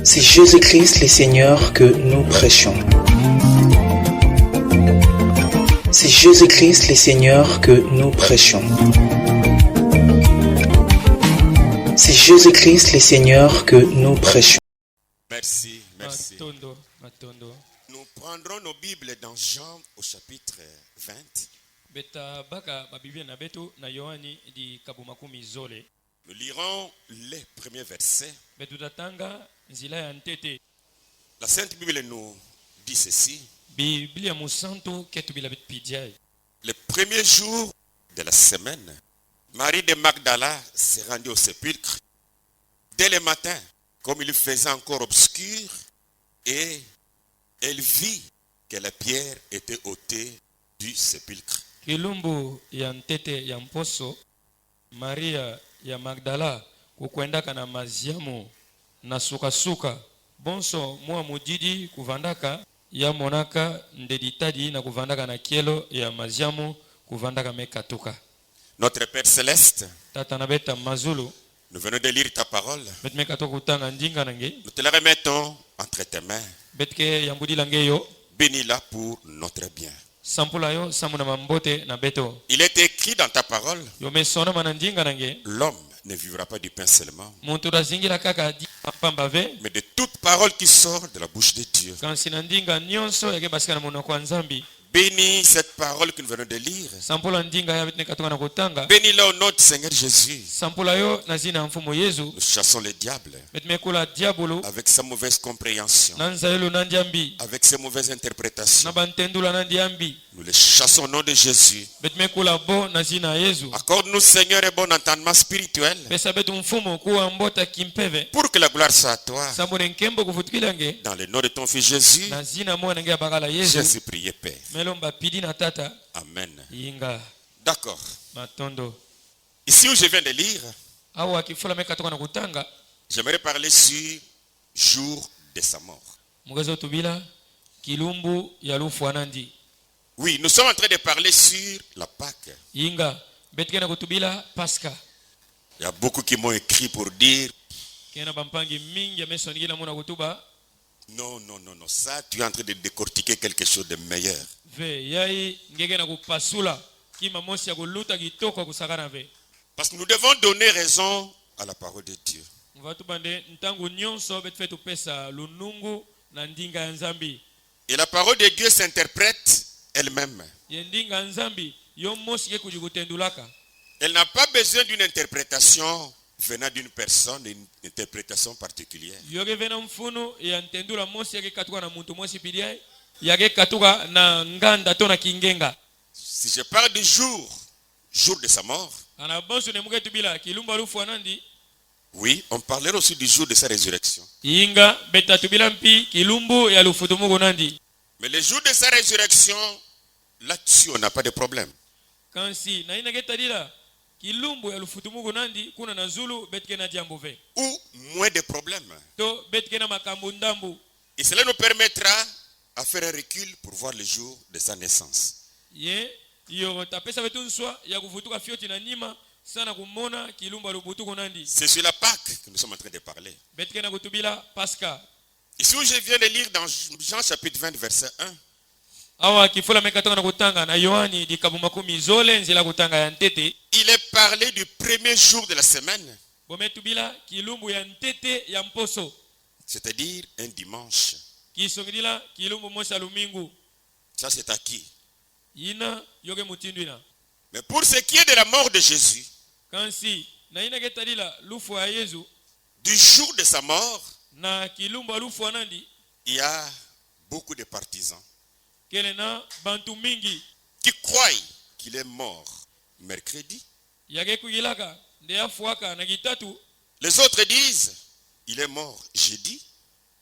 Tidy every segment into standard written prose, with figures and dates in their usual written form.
C'est Jésus-Christ le Seigneur que nous prêchons. C'est Jésus-Christ le Seigneur que nous prêchons. C'est Jésus-Christ le Seigneur que nous prêchons. Merci. Nous prendrons nos Bibles dans Jean au chapitre 20. Nous lirons les premiers versets. La Sainte Bible nous dit ceci. Le premier jour de la semaine, Marie de Magdala s'est rendue au sépulcre dès le matin, comme il faisait encore obscur, et elle vit que la pierre était ôtée du sépulcre. Kilumbu ya ntete ya mposo Maria ya Magdala kukwendaka na maziamu na suka bonso mwa mujidi kuvandaka ya monaka ndeditadi na kuvandaka na kielo ya maziamu kuvandaka mekatuka. Notre Père Céleste, tata na beta mazulu, nous venons de lire ta parole. Nous te la remettons entre tes mains. Bénis-la pour notre bien. Il est écrit dans ta parole, l'homme ne vivra pas du pain seulement, mais de toute parole qui sort de la bouche de Dieu. Bénis cette parole que nous venons de lire. Bénis-la au nom du Seigneur Jésus. Nous chassons le diable avec sa mauvaise compréhension, avec ses mauvaises interprétations. Nous les chassons au nom de Jésus. Accorde-nous, Seigneur, un bon entendement spirituel pour que la gloire soit à toi. Dans le nom de ton Fils Jésus, Jésus prie, Père. Amen. D'accord. Ici où je viens de lire, j'aimerais parler sur jour de sa mort. Oui, nous sommes en train de parler sur la Pâque. Il y a beaucoup qui m'ont écrit pour dire non, ça tu es en train de décortiquer quelque chose de meilleur. Parce que nous devons donner raison à la parole de Dieu. Et la parole de Dieu s'interprète elle-même. Elle n'a pas besoin d'une interprétation venant d'une personne, une interprétation particulière. Si je parle du jour de sa mort, oui, on parlera aussi du jour de sa résurrection. Mais le jour de sa résurrection, là-dessus, on n'a pas de problème. Ou moins de problèmes. Et cela nous permettra à faire un recul pour voir le jour de sa naissance. C'est sur la Pâque que nous sommes en train de parler. Ici où je viens de lire dans Jean chapitre 20 verset 1. Il est parlé du premier jour de la semaine, c'est-à-dire un dimanche. Ça c'est acquis. Mais pour ce qui est de la mort de Jésus, du jour de sa mort, il y a beaucoup de partisans qui croient qu'il est mort mercredi. Les autres disent il est mort jeudi.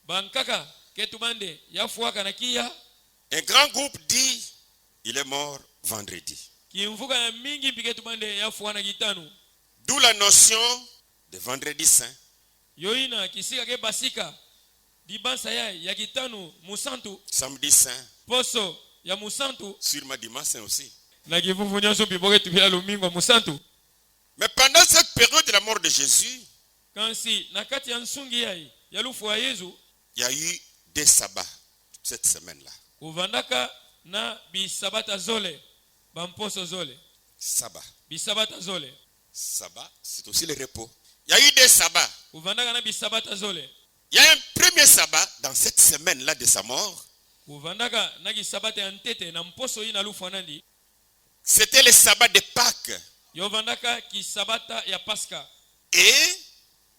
Un grand groupe dit il est mort vendredi. D'où la notion de vendredi saint. Samedi saint. Sûrement dimanche saint aussi. Mais pendant cette période de la mort de Jésus, ya lufu wa Yesu il y a eu des sabbats cette semaine-là. kuvandaka na bisabata zole bamposo zole Sabbat. bisabata zole Sabbat, c'est aussi le repos. Il y a eu des sabbats. kuvandaka na bisabata zole. Il y a un premier sabbat dans cette semaine-là de sa mort. Kuvandaka na kisabata ya ntete na mposo ina lufu anandi. C'était le sabbat de Pâques. Yovandaka kisabata ya Pasca. Et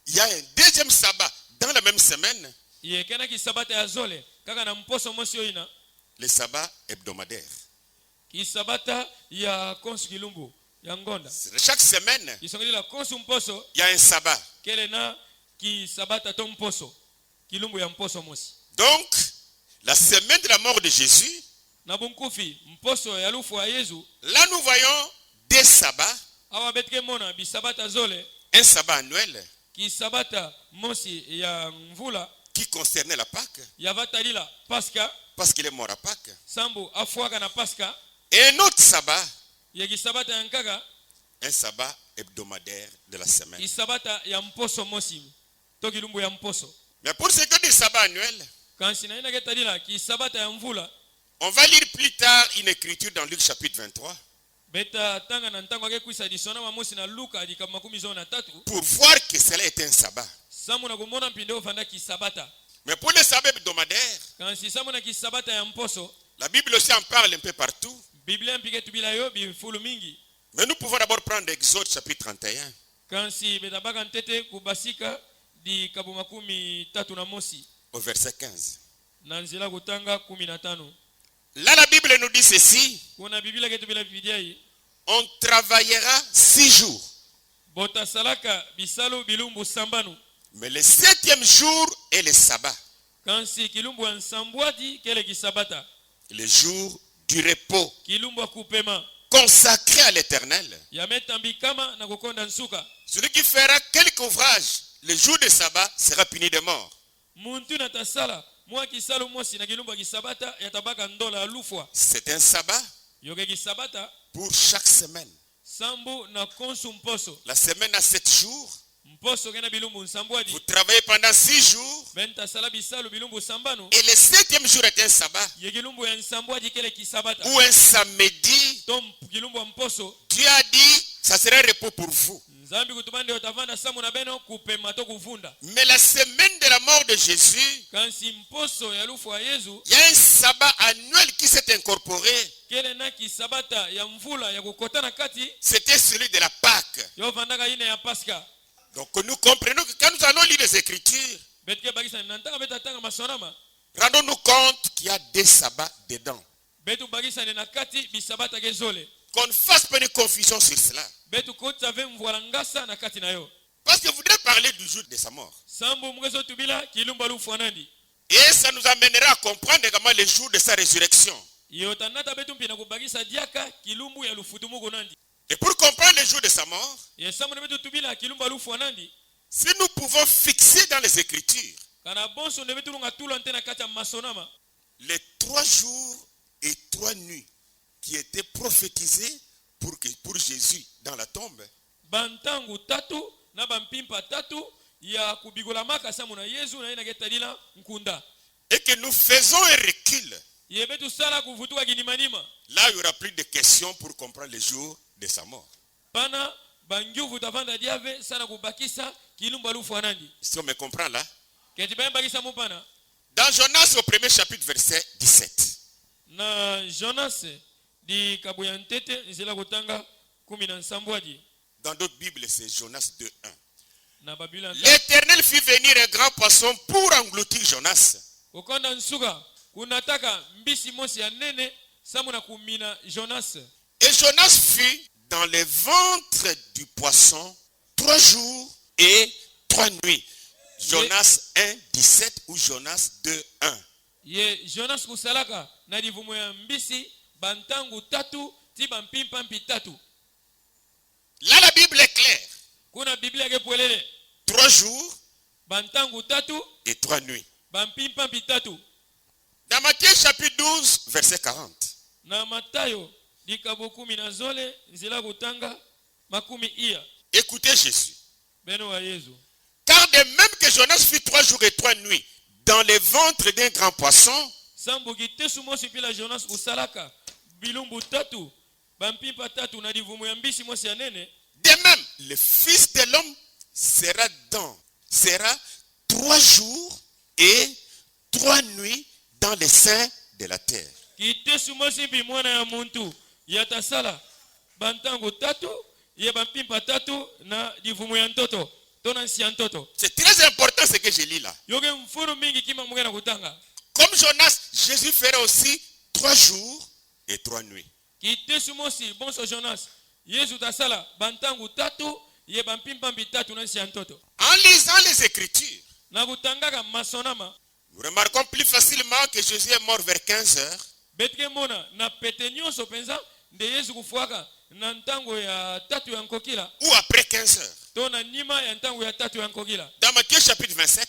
il y a un deuxième sabbat dans la même semaine. Yekena kisabata ya zole kaka na mposo mosi ina. Le sabbat hebdomadaire. Kisabata ya konsu kilumbu ya ngonda. Chaque semaine, Kisongeli la konsu mposo. il y a un sabbat. Kele na kisabata to mposo kilumbu ya mposo mosi. Donc, la semaine de la mort de Jésus, Na bunkufi mposo ya lufu wa Yesu. là nous voyons des sabbats. Awa betke mona bisabata zole. Un sabbat annuel Kisabata mosi ya mvula. qui concernait la Pâque, Ya vatalila Pasca. parce qu'il est mort à Pâques. Sambu afuaka na Pasca. Et un autre sabbat, Ya kisabata ya nkaka. un sabbat hebdomadaire de la semaine. Kisabata ya mposo mosi. To kilumbu ya mposo. Mais pour ce qui est du sabbat annuel, Kansi na ina ketalila kisabata ya mvula. on va lire plus tard une écriture dans Luc chapitre 23 Beta tanga na ntango ake kuisa disona mamosi na Luka di kama 13 pour voir que cela est un sabbat. samu na kumona mpinde ofanda kisabata. Mais pour le sabbat hebdomadaire, Kansi samu na kisabata ya mposo. la Bible aussi en parle un peu partout. Biblia mpike tubila yo bifulu mingi. Mais nous pouvons d'abord prendre Exode chapitre 31. Kansi beta baka ntete kubasika di kabu 13 na mosi. Au verset 15. Na nzela kutanga 15. Là, la Bible nous dit ceci. Kuna Biblia ketu bila vidiai. On travaillera 6 jours. Bota salaka bisalu bilumbu sambanu. Mais le 7e jour est le sabbat. Kansi kilumbu ansambwadi kele kisabata. Le jour du repos. Kilumbu kupema. Consacré à l'éternel. Yametambi kama na kukonda nsuka. Celui qui fera quelque ouvrage le jour de sabbat sera puni de mort. Muntu na tasala. Mwa kisalu mosi na kilumbu kisabata yatabaka ndola lufwa. C'est un sabbat Yoke kisabata. pour chaque semaine. Sambu na konsu mposo. La semaine a 7 jours. Mposo kena bilumbu nsambwadi. Vous travaillez pendant 6 jours. Benta sala bisalu bilumbu sambanu. Et le 7e jour est un sabbat. Yekilumbu ya nsambwadi kele kisabata. Ou un samedi. Tom kilumbu wa mposo. Dieu a dit, ça sera un repos pour vous. Nzambi kutumande otavanda samu na beno kupema to kuvunda. Mais la semaine de la mort de Jésus, Kansi mposo ya lufu wa Yesu. il y a un sabbat annuel qui s'est incorporé. Kele na kisabata ya mvula ya kukotana kati. C'était celui de la Pâque. Yo vandaka ine ya Pasca. Donc nous comprenons que quand nous allons lire les Écritures, Betke bagisa nantaka beta tanga masonama. rendons-nous compte qu'il y a des sabbats dedans. Betu bagisa na kati bisabata gezole. Qu'on ne fasse pas de confusion sur cela. Betu kota ve mvula ngasa na kati na yo. Parce que vous voudrez parler du jour de sa mort. Sambu mwezo tubila kilumba lufu anandi. Et ça nous amènera à comprendre également le jour de sa résurrection. Yotanata betu mpina kubagisa diaka kilumbu ya lufutumuko nandi. Et pour comprendre le jour de sa mort, Yesamu betu tubila kilumba lufu anandi. si nous pouvons fixer dans les Écritures Kana bonso ne betu lunga tulo antena kati ya masonama. les 3 jours et 3 nuits qui étaient prophétisés pour Jésus dans la tombe, Bantangu tatu na bampimpa tatu ya kubigula maka samu na Yesu na ina getalila nkunda. et que nous faisons un recul, Yebetu sala kuvutuka kinimanima. là il n'y aura plus de questions pour comprendre le jour de sa mort. Pana banjuvu tavanda diave sana kubakisa kilumba lufu anandi. Si on me comprend là, Keti bayan bakisa mupana. dans Jonas au premier chapitre verset 17, Na Jonas di kabuya ntete nzela kutanga 17. dans d'autres Bibles c'est Jonas 2:1. Na Babylon. L'Éternel fit venir un grand poisson pour engloutir Jonas. Ukonda nsuka kunataka mbisi mosi ya nene samu na kumina Jonas. Et Jonas fut dans le ventre du poisson 3 jours et 3 nuits. Jonas 1:17 ou Jonas 2:1. Ye Jonas kusalaka na divumo ya mbisi bantangu tatu ti bampimpa tatu. Là la Bible est claire. Kuna Biblia kepwelele 3 jours bantangu tatu et 3 nuits. bampimpa tatu. Dans Matthieu chapitre 12 verset 40. Na Matayo dikabu 10 na zole nzela kutanga 10 iya. Écoutez Jésus. Beno wa Yesu. Car de même que Jonas fut 3 jours et 3 nuits dans le ventre d'un grand poisson, sambu kitesu mosi pila Jonas usalaka bilumbu tatu bampimpa tatu na divumu ya mbisi mosi ya nene. de même, le Fils de l'homme sera 3 jours et 3 nuits dans le sein de la terre. Kitesu mosi pi mwana ya muntu yatasala bantango tatu ye bampimpa tatu na divumu ya ntoto tona nsi ya ntoto. C'est très important ce que je lis là. Yoge mfuru mingi kima mugena kutanga. Comme Jonas, Jésus fera aussi 3 jours et 3 nuits. Kitesu mosi bonso Jonas Yesu tasala bantangu tatu ye bampimpa tatu na nsi ya ntoto. En lisant les Écritures, Na kutangaka masonama nous remarquons plus facilement que Jésus est mort vers 15 heures. betike mona na pete nyonso penza nde Yesu kufuaka na ntango ya tatu ya nkokila Ou après 15 heures. to na nima ya ntango ya tatu ya nkokila. Dans Matthieu chapitre 27,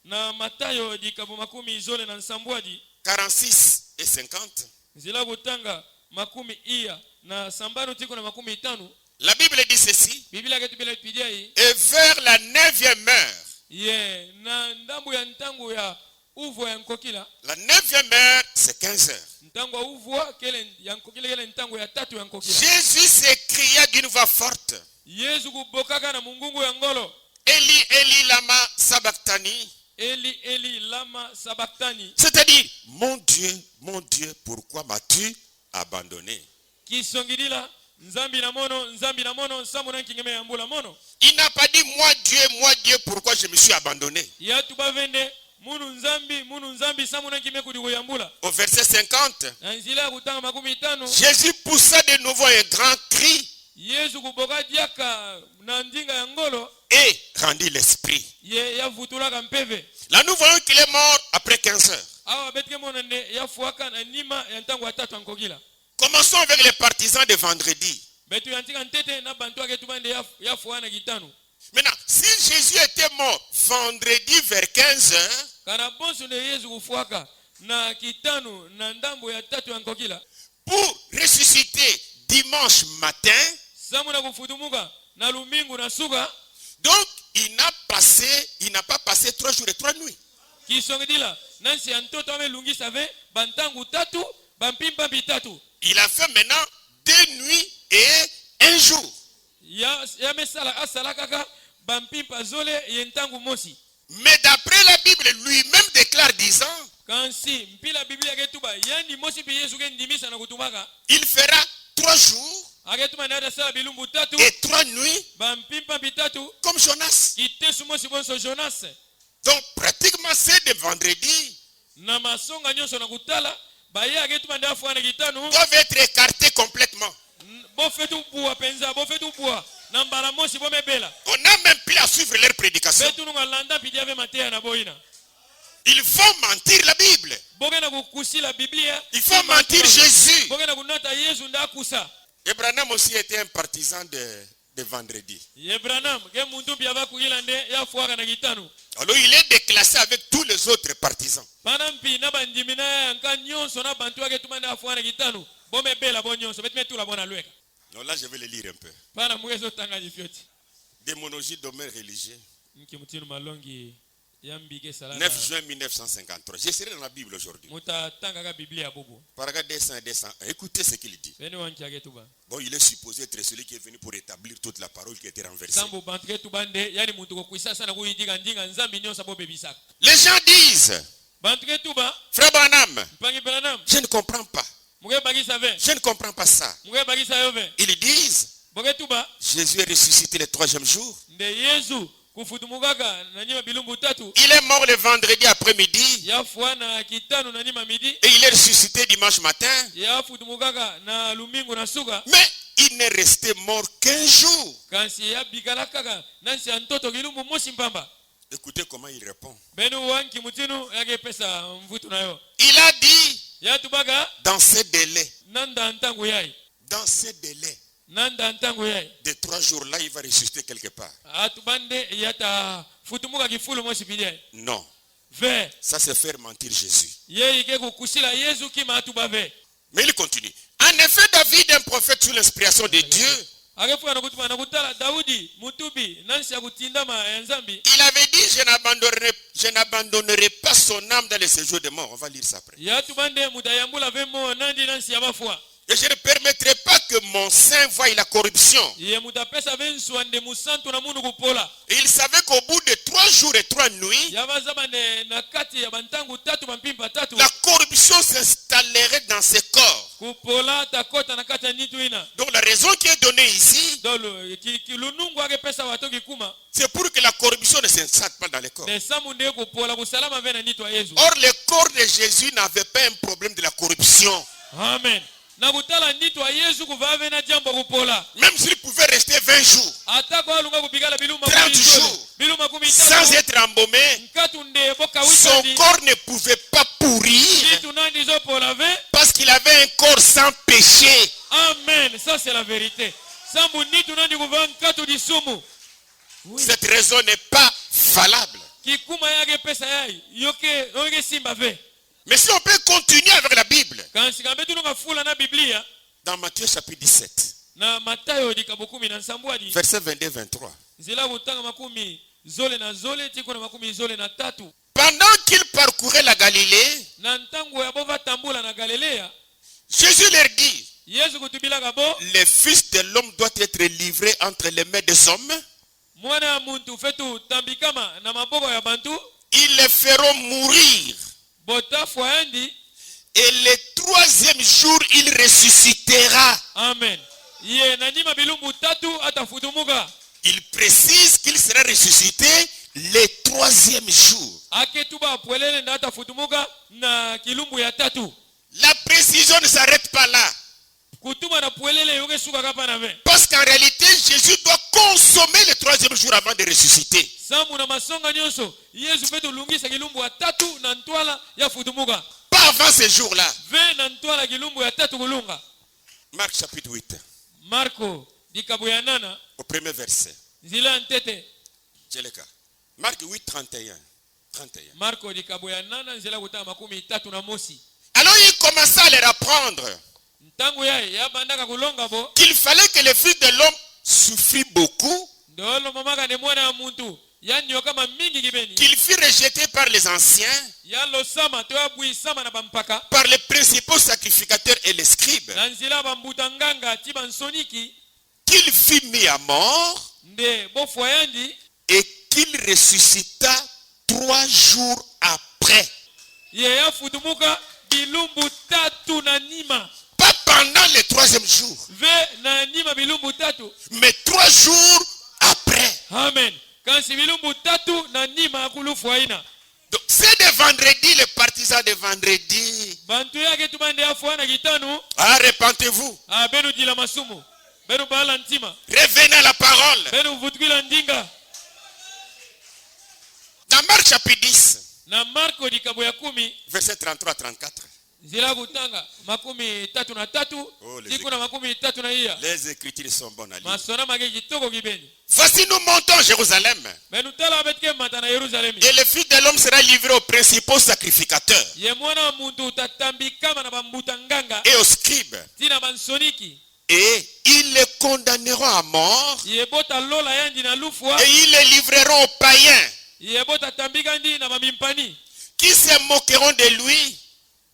Na Matayo dikabu makumi izole na nsambwadi 46 et 50, zila kutanga makumi iya na sambano tiko na makumi itanu. la Bible dit ceci. Biblia ketu bila pidia hii Et vers la 9e heure, ye na ndambu ya ntango ya uvo ya nkokila la 9e heure, c'est 15 heures. ntango ya uvo kele ya nkokila kele ntango ya tatu ya nkokila. Jésus s'écria d'une voix forte. Yesu kubokaka na mungungu ya ngolo, Eli, Eli, lama sabachthani. Eli Eli lama sabaktani, C'est-à-dire, mon Dieu, pourquoi m'as-tu abandonné? kisongidila nzambi na mono nsambo na kingeme ya mbula mono. Il n'a pas dit, moi Dieu, pourquoi je me suis abandonné? Yatu bavende munu nzambi sambo na kime kudi kuyambula. Au verset 50, Na nzila kutanga makumi itano Jésus poussa de nouveau un grand cri Yesu kuboka diaka na ndinga ya ngolo et rendit l'esprit. ye yavutulaka mpeve. Là, nous voyons qu'il est mort après 15 heures. Awa betike mona ne yafuaka na nima ya ntango ya tatu ya nkokila. Commençons avec les partisans de vendredi. Betu yantika ntete na bantu ake tubande yafuana kitano. Maintenant, si Jésus était mort vendredi vers 15 heures, Kana bonso ne Yesu kufuaka na kitano na ndambo ya tatu ya nkokila. pour ressusciter dimanche matin, Samu na kufutumuka na lumingu na suka. donc il n'a pas passé 3 jours et 3 nuits. Kisongidila nansi ya ntoto ame lungisa ve bantangu tatu bampimpa bitatu. Il a fait maintenant 2 nuits et 1 jour. Ya mesala asala kaka bampimpa zole yentangu mosi. Mais d'après la Bible, lui-même déclare disant, Kansi mpila Biblia ketuba yani mosi bi Yesu ke ndimisa na kutumaka. il fera 3 jours Aketuma na sala bilumbu tatu et 3 nuits bampimpa bitatu comme Jonas. kitesu mosi bonso Jonas. Donc pratiquement c'est de vendredi Na masonga nyonso na kutala baye aketuma nda afwana kitanu doivent être écartés complètement. bo fetu bua penza bo fetu bua na mbala mosi bo mebela. On n'a même plus à suivre leur prédication. Betu nunga landa pidia ve matea na boina. Il faut mentir la Bible. Bogena kukusila Biblia. Il faut mentir Jésus. Bogena kunata Yesu nda kusa. Abraham aussi était un partisan de vendredi. Yebranam ke muntu bia ba kuila nde ya fuaka na kitanu. Alors il est déclassé avec tous les autres partisans. Panampi na bandimina ya nka nyonso na bantu ake tumanda afuaka na kitanu. Bome bela bo nyonso betme tula bona lweka. Non, là je vais le lire un peu. Pana mwezo tanga jifioti. Démonologie domaine religieux. Nkimutinu malongi yambike salama. 9 juin 1953. Je serai dans la Bible aujourd'hui. Muta tanga ka Biblia bubu. Paragraphe 200 200. Écoutez ce qu'il dit. Beni wanki ake tuba. Bon, il est supposé être celui qui est venu pour établir toute la parole qui a été renversée. Sambu bantu ke tubande yani muntu ko kuisa sana kuyidiga ndinga nzambi nyonso bo bebisaka. Les gens disent, Bantu ke tuba Frère Branham, mpangi Branham je ne comprends pas. muge bagisa ve. Je ne comprends pas ça. Muge bagisa yove. Ils disent, Boge tuba Jésus est ressuscité le 3e jour. nde Yesu kufutumukaka na nyima bilumbu tatu. Il est mort le vendredi après-midi Yafuana kitanu na nyima midi. et il est ressuscité dimanche matin. Yafutumukaka na lumingu na suka. Mais il n'est resté mort qu'un jour. Kansi ya bigalakaka nansi ya ntoto kilumbu mosi mpamba. Écoutez comment il répond. Benu wanki mutinu yake pesa mvutu nayo. Il a dit, Yatubaga dans ces délais, nanda ntangu yai. Nanda ntangu yai, Ntangu yai. de 3 jours-là, il va ressusciter quelque part. Atubande yata futumuka kifulu mosi bidai. Non, Ve. ça c'est faire mentir Jésus. Ye ike kukusila Yesu kima atubave. Mais il continue. En effet, David, un prophète sous l'inspiration de Dieu, akefuka nakutuma nakutala Daudi mutubi nansi ya kutindama ya Nzambi. Il avait dit, je n'abandonnerai pas son âme dans le séjour des morts. On va lire ça après. Ya tubande mutayambula vemo nandi nansi ya bafwa. Et je ne permettrai pas que mon sein voie la corruption. Ye mutapesa vensu ande musantu na munu kupola. Et il savait qu'au bout de 3 jours et 3 nuits, Ya bazabane na kati ya bantangu tatu bampimpa tatu. la corruption s'installerait dans ses corps. Kupola takota na kati ya nitu ina. Donc la raison qui est donnée ici, Dolo kilunungu akepesa watoki kuma. c'est pour que la corruption ne s'installe pas dans les corps. Ne samunde kupola kusalama vena nitu wa Yesu. Or, le corps de Jésus n'avait pas un problème de la corruption. Amen. Na kutala nitu wa Yesu kuvave na jambo kupola. Même s'il pouvait rester 20 jours, Atako alunga kubigala biluma 30 jours, biluma kumi sans être embaumé, nkatunde boka son witandi corps ne pouvait pas pourrir nitu nandi zo pola ve. parce qu'il avait un corps sans péché. Amen. Ça c'est la vérité. Sambu nitu nandi kuva nkatu disumu. Cette raison n'est pas valable. Kikuma yake pesa yai yoke simba ve. Mais si on peut continuer avec la Bible, Kansi kambe tununga fula na Biblia dans Matthieu chapitre 17, na Matayo dikabukumi na nsambwadi versets 22-23. zila kutanga makumi zole na zole tiko na makumi zole na tatu. Pendant qu'il parcourait la Galilée, Na ntango ya bova tambula na Galilea Jésus leur dit, Yesu kutubila kabo le Fils de l'homme doit être livré entre les mains des hommes. mwana ya muntu fetu tambikama na maboko ya bantu Ils les feront mourir. bota fwayandi. Et le 3e jour, il ressuscitera. Amen. Ye nanyima bilumbu tatu atafutumuka. Il précise qu'il sera ressuscité le 3e jour. Aketuba apwelele na atafutumuka na kilumbu ya tatu. La précision ne s'arrête pas là. Kutuma na pwelele yoke suka kapa na ve. Parce qu'en réalité, Jésus doit consommer le 3e jour avant de ressusciter. Samu na masonga nyonso Yesu fetu lungisa kilumbu ya tatu na ntwala ya futumuka. Pas avant ce jour-là. Ve na ntwala kilumbu ya tatu kulunga. Marc chapitre 8, Marko dikabu ya nana au premier verset. zila ntete. C'est le cas. Marc 8, 31. Marko dikabu ya nana zila kutama makumi tatu na mosi. Alors il commença à leur apprendre Ntangu yae ya bandaka kulonga bo. qu'il fallait que le Fils de l'homme souffrit beaucoup, Ndolo mamaka ne mwana ya muntu yanyo kama mingi kibeni. qu'il fut rejeté par les anciens, Yalo sama to abui sama na bampaka. par les principaux sacrificateurs et les scribes, Na nzila bambuta nganga tiba nsoniki qu'il fut mis à mort nde bofwa yandi et qu'il ressuscita 3 jours après. ye ya futumuka bilumbu tatu na nima. Pas pendant le 3e jour, Ve na nima bilumbu tatu. mais 3 jours après. Amen. Kansi bilumbu tatu na nima akulufu aina. Donc c'est de vendredi, les partisans de vendredi. Bantu yake tubande afwa na gitanu. Arrepentez-vous. Benu jila masumu. Benu bala ntima. Revenez à la parole. Benu vutukila ndinga. Dans Marc chapitre 10, Na Marko dikabu ya 10 verset 33-34. zila kutanga makumi tatu na tatu. Oh, les Tiku na makumi tatu na iya. Les écritures sont bonnes à lire. Masona mage kitoko kibeni. Voici, nous montons à Jérusalem. Benu tala betke mata na Yerusalemi. Et le Fils de l'homme sera livré aux principaux sacrificateurs Ye mwana wa muntu utatambikama na bambuta nganga. et aux scribes. Tina bansoniki. Et ils les condamneront à mort. Ye bota lola yandi na lufwa. Et ils les livreront aux païens Ye bota tambikandi na bamimpani. qui se moqueront de lui,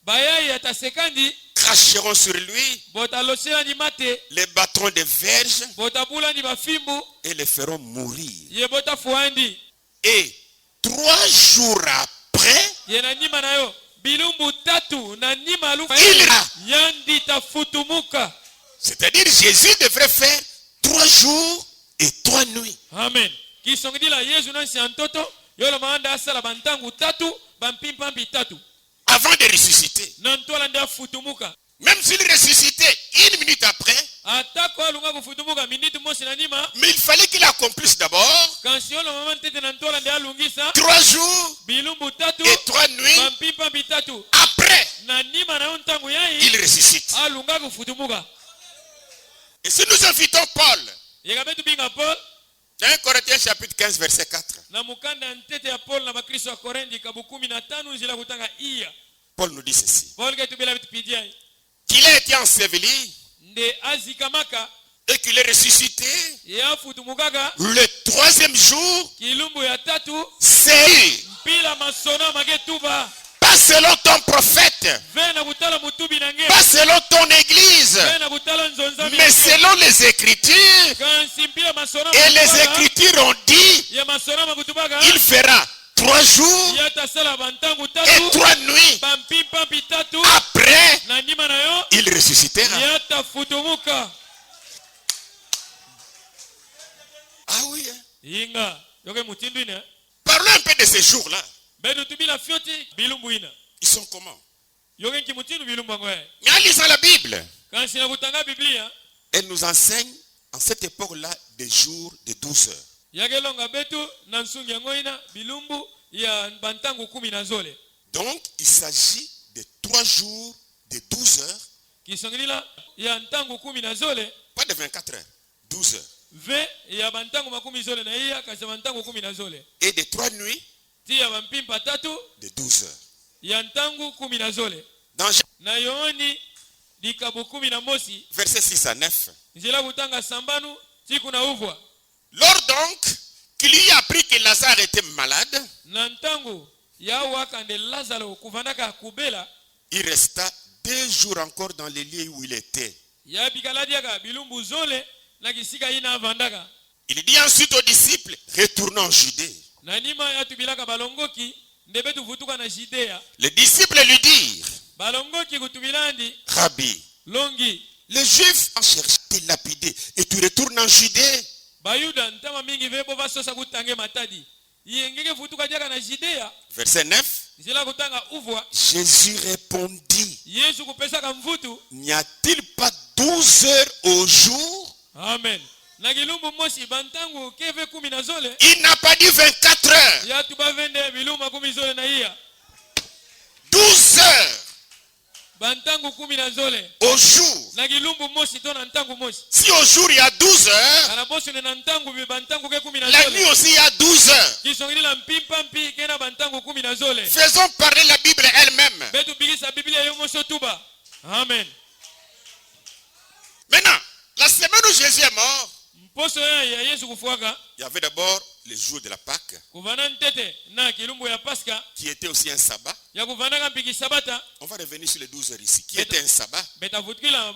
Bayai atasekandi. cracheront sur lui, Bota losela ni mate. les battront de verges Bota bula ni bafimbu. et les feront mourir. Ye bota fuandi. Et 3 jours après, Ye na nima na yo. Bilumbu tatu na nima lufa. il Yandi tafutumuka. c'est-à-dire Jésus devrait faire 3 jours et 3 nuits. Amen. Kisongidila Yesu nansi antoto. Yolo maanda asala bantangu tatu. Bampimpi tatu. Avant de ressusciter. Nantola nda futumuka. Même s'il ressuscitait 1 minute après, Atako alunga kufutumuka minute mosi na nima. mais il fallait qu'il accomplisse d'abord Kansi yolo mama ntete nantola nda alungisa. 3 jours Bilumbu tatu. et 3 nuits. Bampimpi tatu. Après, Na nima na ontangu yai. il ressuscite. Alunga kufutumuka. Et si nous invitons Paul, Yekabetu binga Paul. dans 1 Corinthiens chapitre 15, verset 4, Na mukanda ntete ya Paul na bakristo wa Korendi kabukumi na tanu nzila kutanga iya. Paul nous dit ceci. Paul ketu bila bitu pidiai. Qu'il a été enseveli Nde azikamaka. et qu'il est ressuscité, yafutumukaga le troisième jour, kilumbu ya tatu c'est mpila masona magetuba pas selon ton prophète, vena kutala mutubi nange pas selon ton église, vena kutala nzonzami mais selon les Écritures. kansi mpila masona Et les makutubaga, Écritures ont dit, ya masona makutubaga il fera 3 jours yatasala bantangu et tatu 3 nuits. pampimpi tatu Après, na ndima na yo il ressuscitera. yatafutumuka. Ah oui, hein. Inga yoke mutindu ina Parlons un peu de ces jours-là. beno tubila fioti bilumbu ina Ils sont comment? yoke nki mutindu bilumbu ngoe Mais en lisant la Bible, kansi na kutanga biblia elle nous enseigne en cette époque-là des jours de 12 heures. yake longa betu na nsungi yango ina bilumbu ya bantangu 10 na zole Donc, il s'agit de 3 jours de 12 heures, kisongilila ya ntangu 10 na zole pas de 24 heures, 12 heures. ve ya bantangu 10 zole na iya kasi bantangu 10 na zole Et de 3 nuits ti ya bampimpa tatu de 12 heures. ya ntangu 10 na zole Dans Jean, na yooni likabu 10 na mosi verset 6 à 9. nzela kutanga sambanu tiku na uvwa Lors donc qu'il lui a appris que Lazare était malade, na ntangu ya wakande lazaro kuvandaka kubela il resta 2 jours encore dans les lieux où il était. ya bikaladiaka bilumbu zole na kisika ina avandaka Il dit ensuite aux disciples, retournons en Judée. na nima yatubilaka balongoki ndebe tuvutuka na Judea. Les disciples lui dirent, Balongoki kutubilandi Rabbi, longi les Juifs ont cherché à te lapider et tu retournes en Judée. bayuda ntama mingi vebo basosa kutange matadi yengeke vutuka diaka na Judea. Verset 9. Nzela kutanga uvwa Jésus répondit, Yesu kupesaka mvutu. n'y a-t-il pas 12 heures au jour? Amen. Na kilumbu mosi bantangu keve 10 na zole. Il n'a pas dit 24 heures. Ya tuba vende biluma 10 zole na iya. 12 heures Bantangu 10 na zole au jour. na kilumbu mosi to na ntangu mosi. Si au jour il y a 12 heures, Kana bosi na ntangu bi bantangu ke 10 na la zole. nuit aussi il y a 12 heures. Kisongili la mpimpa mpi kena bantangu 10 na zole. Faisons parler la Bible elle-même. Betu bigisa Biblia yo moso tuba. Amen. Maintenant, la semaine où Jésus est mort, Mposo ya Yesu kufuaka il y avait d'abord le jour de la Pâque, kuvana ntete na kilumbu ya Pasca qui était aussi un sabbat. ya kuvana mpiki sabata On va revenir sur les 12 heures ici, qui était un sabbat. betavutikila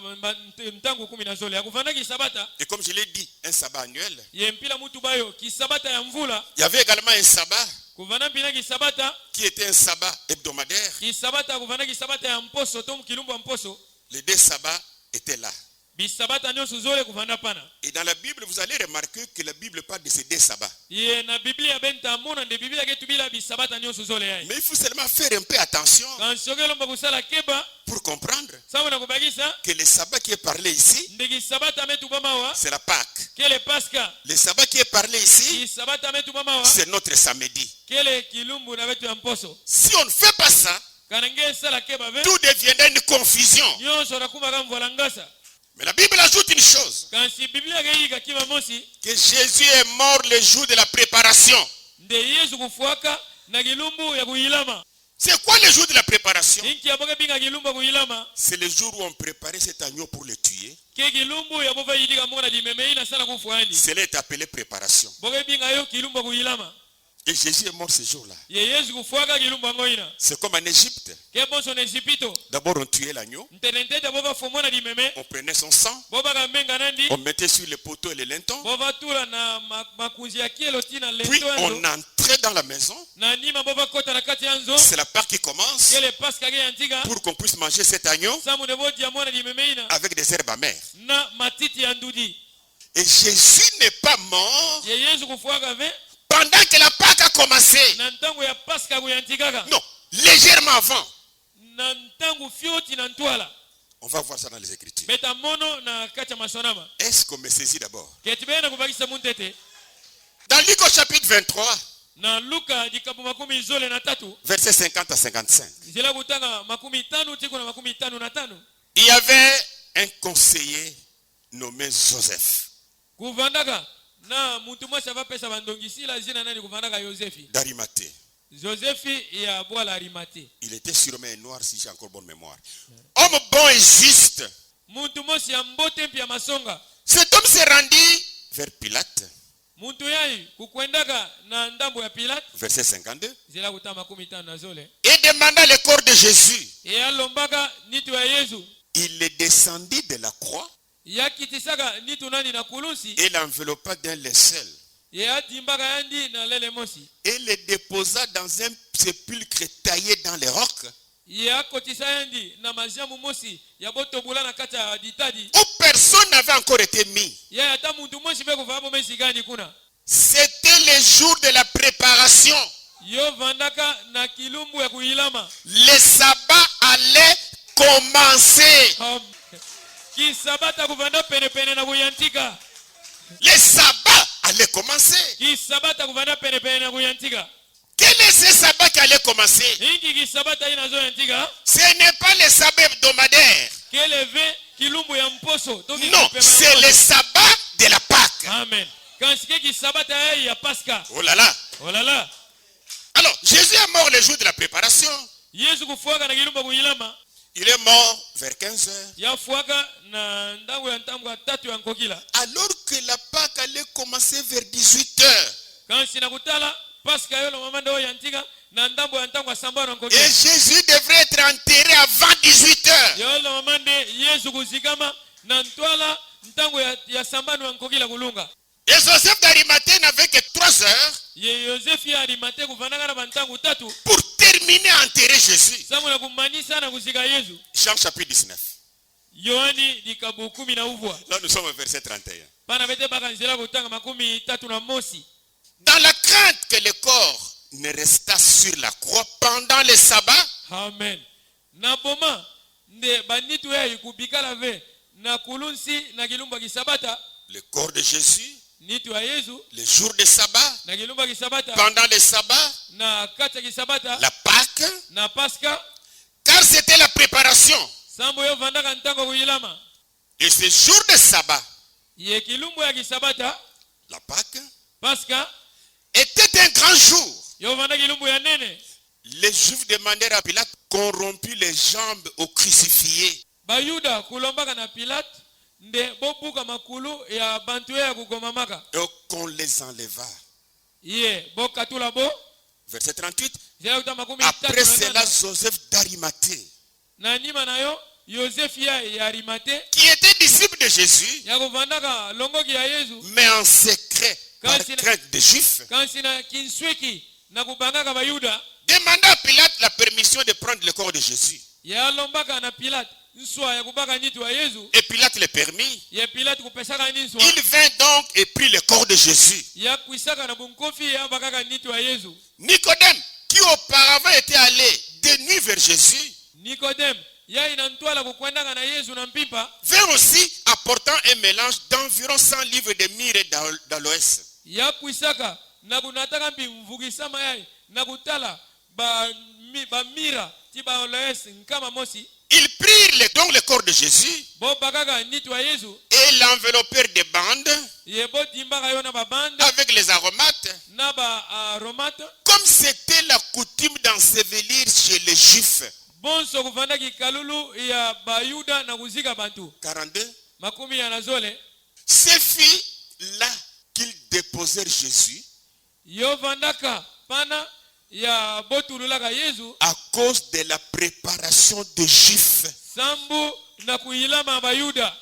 ntangu 10 na zole ya kuvana ki sabata Et comme je l'ai dit, un sabbat annuel. ye mpila mutu bayo ki sabata ya mvula Il y avait également un sabbat kuvana mpina ki sabata qui était un sabbat hebdomadaire. ki sabata kuvana ki sabata ya mposo to kilumbu ya mposo Les 2 sabbats étaient là. bisabata nyonso zole kuvana pana Et dans la Bible, vous allez remarquer que la Bible parle de ces 2 sabbats. ye na Biblia benta mona nde Biblia ke tubila bisabata nyonso zole ya Mais il faut seulement faire un peu attention kan sogelo mba kusala keba pour comprendre sawa na kubagisa que le sabbat qui est parlé ici, ndeki sabata metu bamawa c'est la Pâque. kele Pasca Le sabbat qui est parlé ici, ki sabata metu bamawa c'est notre samedi. kele kilumbu na betu ya mposo Si on ne fait pas ça, kanange sala keba ve tout deviendra une confusion. nyonso nakuma kamvwala ngasa Mais la Bible ajoute une chose, kansi Biblia keika kima mosi que Jésus est mort le jour de la préparation. nde Yesu kufuaka na kilumbu ya kuilama C'est quoi le jour de la préparation? inki ya boke binga kilumbu ya kuilama C'est le jour où on préparait cet agneau pour le tuer. ke kilumbu ya bova yidika mona limemei na sala kufuandi Cela est appelé préparation. boke binga yo kilumbu ya kuilama Et Jésus est mort ce jour-là. ye Yesu kufuaka kilumbu yango ina C'est comme en Égypte. ke bonso na Esipito D'abord, on tuait l'agneau, ntenentete bova fomona limeme on prenait son sang, bova kamenga nandi on mettait sur les poteaux et les lintons, bova tula na makunzi ya kielo tina puis lento on yanzo entrait dans la maison. na nima bova kota na kati yanzo C'est la Pâque qui commence kele Pasca ke yantika pour qu'on puisse manger cet agneau samu ne bodi ya mona limeme ina avec des herbes amères. na matiti ya ndudi Et Jésus n'est pas mort ye Yesu kufuaka ve pendant que la Pâque a commencé. na ntango ya Pasca kuyantikaka Non, légèrement avant. na ntango fioti na ntwala On va voir ça dans les Écritures. beta mono na kati ya masonama Est-ce qu'on me saisit d'abord? keti bena kubakisa muntete Dans Luc au chapitre 23, na Luka likabu 13 versets 50 à 55. nzela kutanga 50 tiko na 55 Il y avait un conseiller nommé Joseph kuvandaka na muntu mwasi avapesa bandongisi la zina nani kuvandaka Yosefi d'Arimathée. Josefi ya bwala Arimate Il était sûrement un noir si j'ai encore bonne mémoire. Homme bon et juste, muntu mosi ya mbote mpi ya masonga Cet homme s'est rendu vers Pilate. muntu yai kukwendaka na ndambo ya Pilate Verset 52. zila kutama 15 na zole Et demanda le corps de Jésus. e alombaka nitu ya Yesu Il est descendu de la croix yakitisaka nitu nani na kulusi et l'enveloppa d'un linceul. ye atimbaka yandi na lele mosi Et le déposa dans un sépulcre taillé dans les rocs, ye akotisa yandi na maziamu mosi ya botobula na kati ya ditadi où personne n'avait encore été mis. ye ata muntu mosi mpe kuvaa bo mesigani kuna C'était le jour de la préparation. yo vandaka na kilumbu ya kuilama Le sabbat allait commencer. kisabata kuvanda penepene na kuyantika Le sabbat allait commencer. kisabata kuvanda penepene na kuyantika Quel est ce sabbat qui allait commencer? hiki kisabata inazoyantika Ce n'est pas le sabbat hebdomadaire. keleve kilumbu ya mposo to Non, kipema ya c'est mposo. le sabbat de la Pâque. Amen. Kansike kisabata yai ya Pasca. Oh là là. Oh là là. Alors, Jésus est mort le jour de la préparation. Yesu kufuaka na kilumba kuilama. Il est mort vers 15 heures. Ya fuaka na ndangu ya ntangu ya tatu ya nkokila. Alors que la Pâque allait commencer vers 18 heures. Kansi na kutala Pasca yolo mamanda o yantika na ndambo ya ntangu ya samba na Et nkokila. Jésus devrait être enterré avant 18 heures. Yolo mamande Yesu kuzikama na ntwala ntangu ya samba na nkokila kulunga. Et Joseph d'Arimathée n'avait que 3 heures Ye Joseph ya Arimate kufanaka na bantangu tatu. pour terminer à enterrer Jésus. Samu na kumanisa na kuzika Yesu. Jean chapitre 19. Yohani likabu 10 na uvwa. Là, nous sommes au verset 31. Pana bete baka nzela kutanga 13 na mosi. Dans la crainte que le corps ne restât sur la croix pendant le sabbat, Amen. Na boma nde banitu ya ikubikala ve na kulunsi na kilumba kisabata le corps de Jésus, nitu ya Yesu le jour de sabbat, na kilumba kisabata pendant le sabbat, na kata kisabata la Pâque, na Pasca car c'était la préparation. sambo yo vandaka ntango kuilama Et ce jour de sabbat, ye kilumbu ya kisabata la Pâque, Pasca était un grand jour. yo vanda kilumbu ya nene. Les Juifs demandèrent à Pilate qu'on rompît les jambes au crucifié. Bayuda kulombaka na Pilate nde bobuka makulu ya bantu ya kugomamaka Et qu'on les enleva. ye bokatula bo Verset 38. zela kuta makumi Après tatu na cela, nana. Joseph d'Arimathée, Na nima na yo Yosefu ya Arimate qui était disciple de Jésus, ya kuvandaka longoki ya Yesu mais en secret, par Quand il- crainte des Juifs, kansi na kinswiki na kubangaka bayuda demanda à Pilate la permission de prendre le corps de Jésus. ya lombaka na Pilate nswa ya kubaka nitu wa Yesu Et Pilate le permit. ya Pilate kupesaka ni nswa Il vint donc et prit le corps de Jésus. ya kuisaka na bunkofi ya bakaka nitu wa Yesu. Nicodème, qui auparavant était allé de nuit vers Jésus, Nikodem ya inantwala kukwendaka na Yesu na mpipa vint aussi apportant un mélange d'environ 100 livres de myrrhe d'aloès. ya kuisaka na kunataka mbi mvukisama yai na kutala bamira ti baoloes nkama mosi Ils prirent donc le corps de Jésus bo bakaka nitu wa Yesu et l'enveloppèrent de bandes ye botimbaka yo na babanda avec les aromates, na baaromate comme c'était la coutume d'ensevelir chez les Juifs. bonso kuvandaki kalulu ya bayuda na kuzika bantu 42. makumi ya nazole Ce fut là qu'ils déposèrent Jésus yo vandaka pana ya botululaka Yesu à cause de la préparation des Juifs. sambu na kuilama bayuda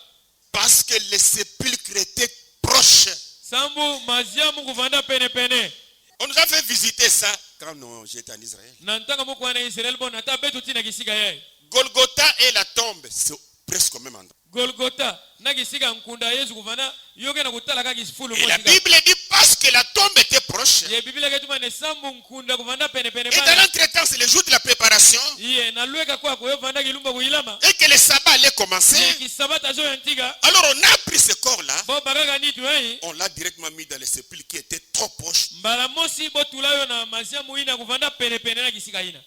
Parce que le sépulcre était proche. sambu maziamu kuvanda pene pene On nous a fait visiter ça quand j'étais en Israël. na ntanga mokwana Israel bona ta betu tina kisika yai Golgotha et la tombe, c'est presque au même endroit. Golgotha na kisika nkunda Yesu kuvanda yoke na kutala ka kisfulu Et la mosika Bible dit parce que la tombe était proche. ye biblia ketuma ne sambu nkunda kuvanda pene pene Et dans bana l'entretemps, c'est le jour de la préparation. iye na lweka kwako yo vanda kilumba kuilama Et que le sabbat allait ye commencer. kisabata zo yantika Alors on a pris ce corps-là. bo bakaka nitu yai On l'a directement mis dans le sépulcre qui était trop proche. mbala mosi botula yo na maziamu ina kuvanda pene pene na kisika ina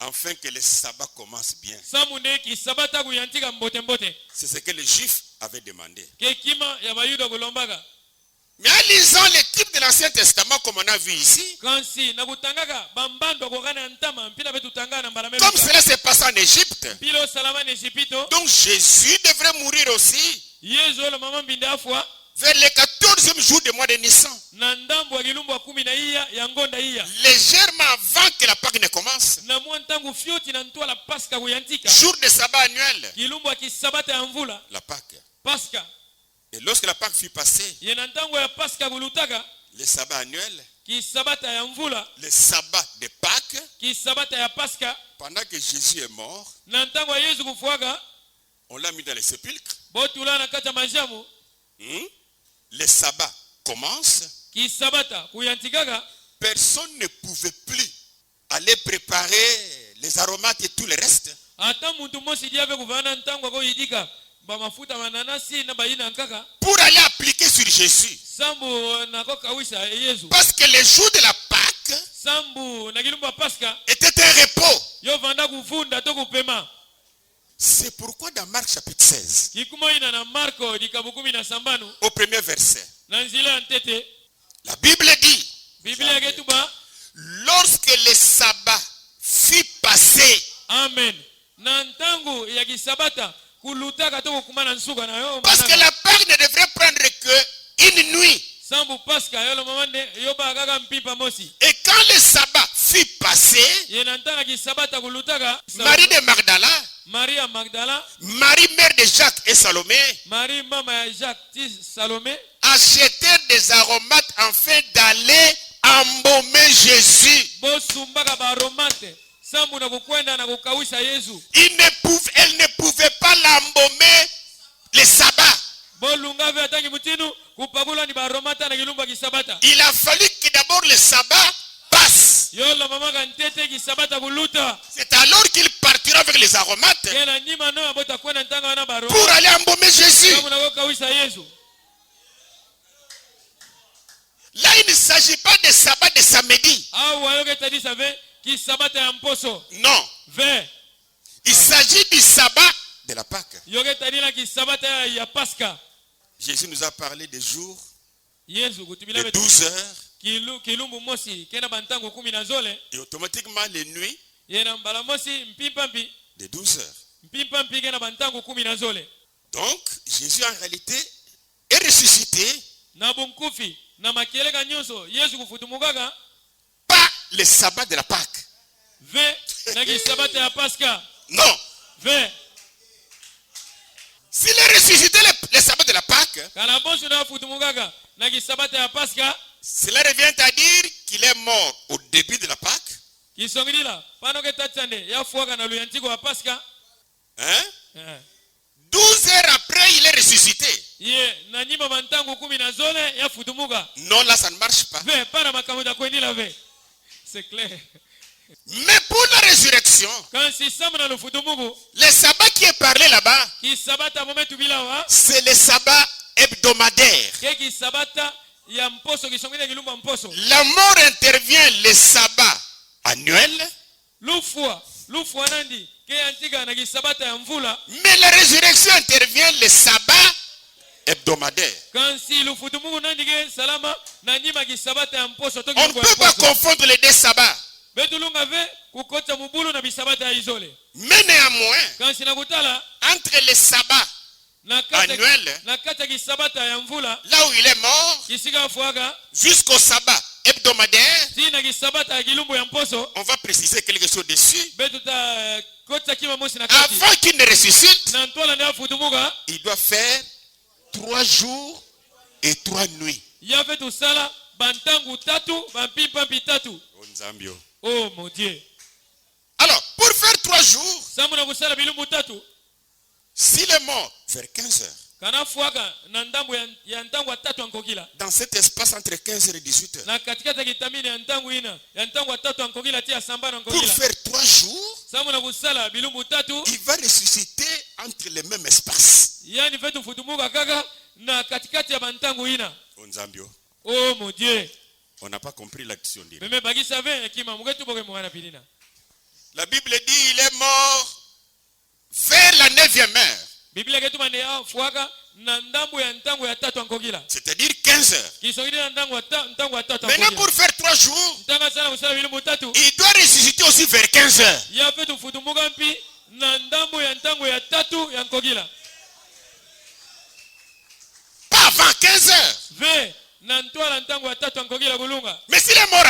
Afin que le sabbat commence bien. samu nde kisabata kuyantika mbote mbote C'est ce que les Juifs avaient demandé. kekima ya bayuda kulombaka Mais en lisant les types de l'Ancien Testament, comme on a vu ici, kansi na kutangaka bambando kokana ntama mpila betutangana mbala comme cela s'est passé en Égypte, mpila osalama na Ejipito donc Jésus devrait mourir aussi yezu oyo mama mbinda afwa vers le 14e jour du mois de Nissan, na ndambo ya kilumbu ya 10 na iya ya ngonda iya légèrement avant que la Pâque ne commence, na mwa ntangu fyoti na ntwala paska kuyantika jour de sabbat annuel, kilumbu ya kisabata ya mvula la Pâque. paska Et lorsque la Pâque fut passée, ye na ntango ya paska kulutaka le sabbat annuel, kisabata ya mvula le sabbat de Pâques, kisabata ya paska pendant que Jésus est mort, na ntango ya yesu kufuaka on l'a mis dans les sépulcres. botula na kati ya majamu Le sabbat commence. kisabata kuyantikaka Personne ne pouvait plus aller préparer les aromates et tout le reste. ata muntu mosi diave kuvana ntango akoyidika bamafuta mananasi na bayina nkaka Pour aller appliquer sur Jésus. sambu nako kawisa yesu Parce que le jour de la Pâque sambu na kilumbu ya paska était un repos. yo vanda kuvunda to kupema C'est pourquoi dans Marc chapitre 16, kikuma ina na marko likabu 17 au premier verset, na nzila ya ntete la Bible dit, biblia yaketuba lorsque le sabbat fut passé, amen na ntangu ya kisabata kulutaka to kukumana nsuka na yo parce que la Pâque ne devrait prendre que une nuit. sambu paska yolo mamande yo ba kaka mpipa mosi Et quand le sabbat fut passé, ye na ntango ya kisabata kulutaka Marie de Magdala, maria magdala Marie mère de Jacques et Salomé, marie mama ya jacques ti salome achetèrent des aromates afin d'aller embaumer Jésus. bosumbaka baromate sambu na kukwenda na kukawisha yesu Elle ne pouvait pas l'embaumer le sabbat. bolunga ve atangi mutinu kupakula ni baromata na kilumba kisabata Il a fallu que d'abord le sabbat passe. yolo mamaka ntete kisabata kuluta C'est alors qu'il partira avec les aromates kena nyima no abota kwenda ntanga wana pour baroma aller embaumer Jésus. sambu na kukawisha yesu Là, il ne s'agit pas de sabbat de samedi. au ayoke tadisa ve kisabata ya mposo Non. ve Il s'agit du sabbat de la Pâque. yoke tadina kisabata ya paska Jésus nous a parlé des jours yesu kutubila de betu 12 heures kilumbu mosi kena bantango 10 na zole et automatiquement les nuits yena mbala mosi mpimpampi de 12 heures. mpimpampi kena bantango 10 na zole Donc, Jésus en réalité est ressuscité, na bunkufi na makeleka nyonso yesu kufutumukaka pas le sabbat de la Pâque. ve na kisabata ya paska Non. ve S'il est ressuscité le sabbat de la Pâque, kana bonso na futumukaka na kisabata ya paska cela revient à dire qu'il est mort au début de la Pâque. kisongilila pano ke tachande yafuaka na luyantiko ya paska Hein? eh. 12 heures après, il est ressuscité. ye na nyima bantango 10 na zole yafutumuka Non, là, ça ne marche pas. ve pana makambo da kwendila ve c'est clair Mais pour la résurrection, quand si samu na lufutumuku le sabbat qui est parlé là-bas, kisabata momentu bilawa c'est le sabbat hebdomadaire. ke kisabata ya mposo kisongile kilumba mposo La mort intervient le sabbat annuel, lufua nandi ke antika na kisabata ya mvula mais la résurrection intervient le sabbat hebdomadaire. kansi lufutumuku nandi ke salama na nyima kisabata ya mposo to On ne peut pas confondre les deux sabbats. betulunga ve kukota mubulu na bisabata ya izole Mais néanmoins, kansi na kutala entre les sabbats na kati annuels, na kati ya kisabata ya mvula là où il est mort, kisika afuaka jusqu'au sabbat hebdomadaire, ti na kisabata ya kilumbu ya mposo on va préciser quelque chose dessus. betuta kota kima mosi na kati Avant qu'il ne ressuscite, na ntwala ndi afutumuka il doit faire 3 jours et 3 nuits. yafe tusala bantangu tatu bampipampi tatu oh mon dieu Alors, pour faire 3 jours, samu na kusala bilumbu tatu s'il est mort vers 15 heures, kana fuaka na ndambu ya ntangu ya tatu ankokila dans cet espace entre 15 heures et 18 heures, na katikati ya kitamini ya ntangu ina ya ntangu ya tatu ankokila ti ya sambano pour ankokila faire 3 jours, samu na kusala bilumbu tatu il va ressusciter entre les mêmes espaces. yani fe tufutumuka kaka na katikati ya bantangu ina oh mon dieu On n'a pas compris l'action directe. meme bagisa ve ekima mugetu boke mwana pilina La Bible dit il est mort vers la 9e heure, biblia ketu mane fuaka na ndambu ya ntangu ya tatu ankokila c'est-à-dire 15 heures. kisongili na ntangu ya tatu Maintenant, ankokila pour faire 3 jours, ntanga sana kusala bilumbu tatu il doit ressusciter aussi vers 15 heures. yafe tufutumuka mpi na ndambu ya ntangu ya tatu ya nkokila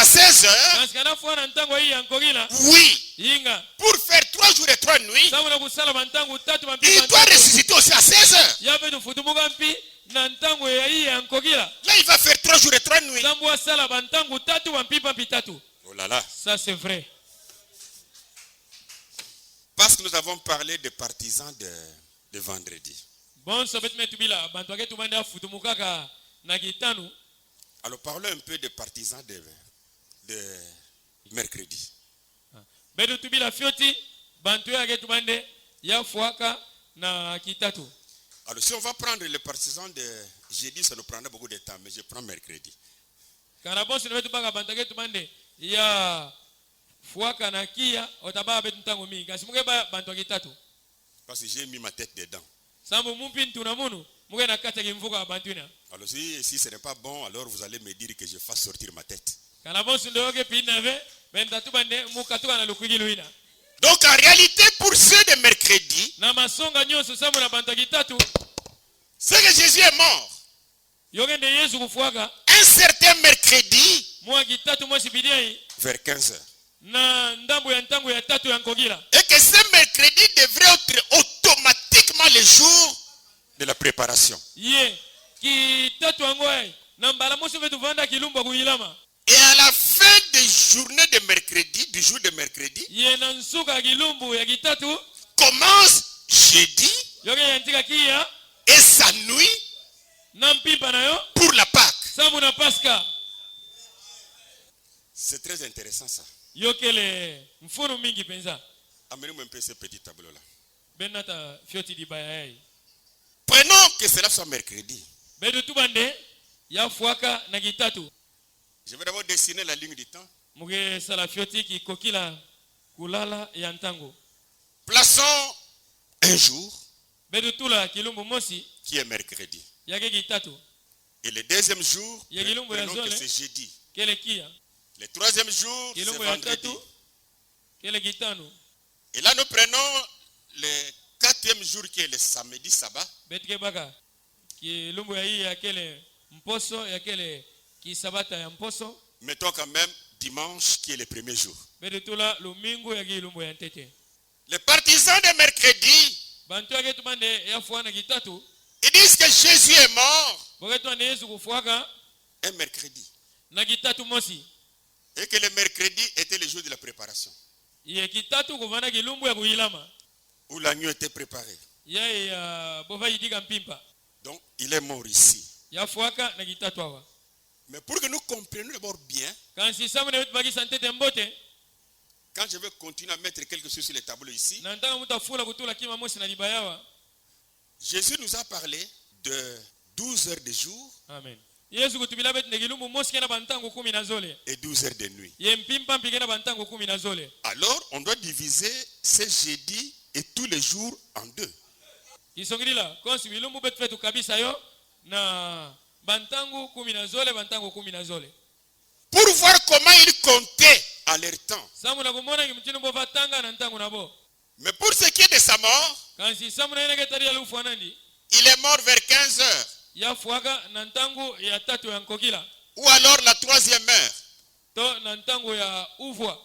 à 16 heures, Kansikana fwana ntango hii ya nkogila. oui, Yinga. pour faire 3 jours et 3 nuits, Samuna kusala bantangu tatu il mapimba. doit ressusciter aussi à 16 heures. Yabe tufutumuka mpi na ntango ya hii ya nkogila. Là, il va faire 3 jours et 3 nuits. Sambu wasala bantangu tatu mapimba pitatu. Oh là là. Ça c'est vrai. Parce que nous avons parlé des partisans de vendredi. Bon sobet metubila bantu ake tumande afutumukaka na gitanu. Alors parlons un peu des partisans de mercredi. Bedu tubila fioti bantu ake tumande ya fuaka na kitatu. Alors si on va prendre les partisans de jeudi, ça nous prendra beaucoup de temps, mais je prends mercredi. Kana bosi na betu baka bantu ake tumande ya fuaka na kia otaba betu ntango mingi. Kasimuke ba bantu ake kitatu. Parce que j'ai mis ma tête dedans. Sambu mumpi ntunamunu muke na kata kimvuka bantu ina. Alors si ce n'est pas bon, alors vous allez me dire que je fasse sortir ma tête. Kana bosi ndoke pinave benda tubande mukatuka na lukugilu ina. Donc en réalité, pour ceux de mercredi, Na masonga nyonso samu na bantu ake kitatu. c'est que Jésus est mort. Yogende Yesu kufuaka. Un certain mercredi, Mwa kitatu mwezi bidiai. vers 15 heures. Na ndambu ya ntangu ya tatu ya nkogila. Et que ce mercredi devrait être automatiquement le jour de la préparation. Ye kitatu angoi na mbala moso vetu vanda kilumba kuilama. Et à la fin des journées de mercredi, du jour de mercredi, Ye na nsuka kilumbu ya kitatu commence jeudi yoge yantika kia et sa nuit na mpimpa nayo pour la Pâque. samu na Pasca. C'est très intéressant ça. Yokele mfunu mingi penza. Amenez-moi un peu ce petit tableau là. Benata fioti di bayai. Prenons que cela soit mercredi. Bedu tubande ya fuaka na kitatu. Je vais d'abord dessiner la ligne du temps. Muge sala fioti ki kokila kulala ya ntango. Plaçons un jour Bedu tula kilumbu mosi qui est mercredi. yake kitatu. Et le deuxième jour, Il y a Gilombo prenons Yazole. que c'est jeudi. Kele kia. Le troisième jour, c'est Kilumbu ya vendredi. tatu. Kele kitanu. Et là, nous prenons le quatrième jour qui est le samedi sabbat. Betike baka. Kilumbu ya hii ya kele mposo ya kele kisabata ya mposo. Mettons quand même dimanche qui est le premier jour. Bedu tula lumingu ya kilumbu ya ntete. Les partisans de mercredi, Bantu yake tubande ya fuana kitatu. ils disent que Jésus est mort Boketu ane Yesu kufuaka un mercredi. na kitatu mosi. Et que le mercredi était le jour de la préparation. Ye kitatu kuvana kilumbu ya kuilama. Où l'agneau était préparé. Ya bova yidika mpimpa. Donc, il est mort ici. Ya fuaka na kitatu awa. Mais pour que nous comprenions d'abord bien, Kansi samu na wetu baki santete mbote. quand je vais continuer à mettre quelque chose sur les tableaux ici, Na ntaka muta fula kutula kima mosi na libayawa. Jésus nous a parlé de 12 heures de jour Amen. Yesu kutubila betu negilumbu mosi kena bantangu 10 na zole. et 12 heures de nuit. Ye mpimpa mpikena bantangu 10 na zole. Alors, on doit diviser ces jeudis et tous les jours en deux. Kisongilila konsi bilumbu betu fetu kabisa yo na bantangu 10 na zole bantangu 10 na zole. Pour voir comment ils comptaient à leur temps. Samu na kumona kimchinu bova tanga na ntangu nabo. Mais pour ce qui est de sa mort, Kansi samu na yenege tari ya lufu anandi. il est mort vers 15 heures. Ya fuaga na ntangu ya tatu ya nkokila. Ou alors la troisième heure. To na ntangu ya uvwa.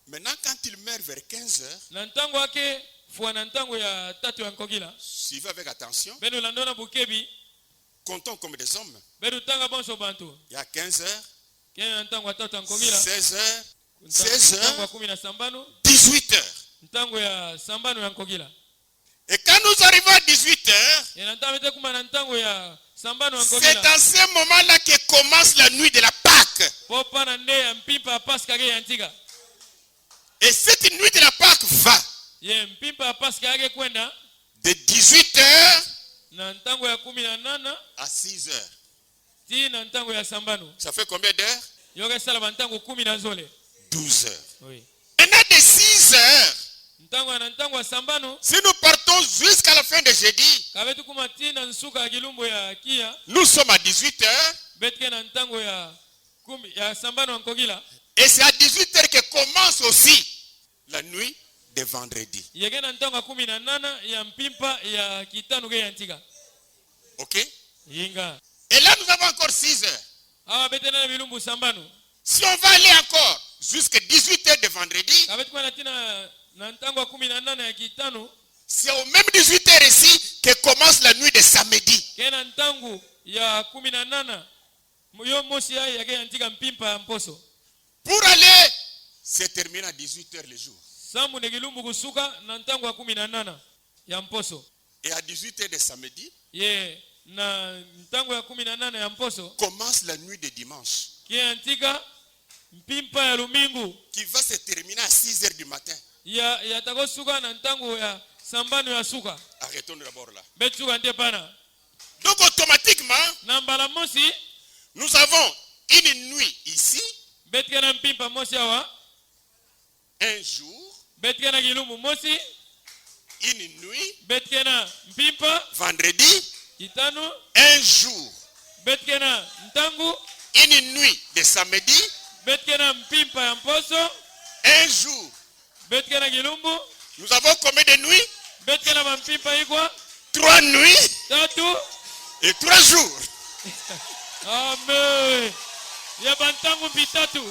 Maintenant, quand il meurt vers 15 heures, Na ntangu wake fua na ntangu ya tatu ya nkokila. suivez avec attention, Benu landona bukebi. comptons comme des hommes. Bedu tanga bonso bantu. Il y a 15 heures, Kena ntangu ya tatu ya nkokila. 16 heures, 16 Ntangu ya heures, 10 na sambano. 18 heures. Ntangu ya sambano ya nkokila. Et quand nous arrivons à 18 heures, Ena ntangu ete kuma na ntangu ya sambano ya c'est nkokila. dans ce moment-là que commence la nuit de la Pâque. Popa na nde ya mpimpa paska ke yantika. Et cette nuit de la Pâque va Ye mpimpa paska yake kwenda de 18 heures na ntangu ya 18 à 6 heures. ti na ntangu ya sambano. Ça fait combien d'heures? Yoke sala bantangu 10 na zole. 12 heures. Oui. Maintenant de 6 heures, Ntangu na ntangu ya sambano. si nous partons jusqu'à la fin de jeudi, Kabetu kuma ti na nsuka ya kilumbu ya kia. nous sommes à 18 heures. Betke na ntangu ya 10 ya sambano ya nkokila. Et c'est à 18 heures que commence aussi la nuit de vendredi. Yeke na ntangu ya 18 ya mpimpa ya kitanu ke yantika. Ok? Yinga. Et là, nous avons encore 6 heures. Awa bete na bilumbu sambano. Si on va aller encore jusqu'à 18h de vendredi, kabeti kwa natina na ntango wa 18 ya kitano c'est au même 18h ici que commence la nuit de samedi. kena ntango ya 18 yo mosi ya yake antika mpimpa ya mposo Pour aller se terminer à 18h le jour. samu negilumbu kusuka na ntango wa 18 ya mposo Et à 18h de samedi, ye na ntango ya 18 ya mposo commence la nuit de dimanche, ki antika mpimpa ya lumingu qui va se terminer à 6h du matin. ya tako suka na ntango ya sambano ya suka Arrêtons d'abord là. betsuka nte pana Donc automatiquement, na mbala mosi nous avons une nuit ici, betikana mpimpa mosi awa un jour, betikana kilumbu mosi une nuit, betikana mpimpa vendredi, kitano un jour, betikana ntangu une nuit de samedi, betikana mpimpa ya mposo un jour. betikana kilumbu Nous avons combien de nuits? betikana bampimpa ikwa 3 nuits tatu et 3 jours. amen ya bantangu bitatu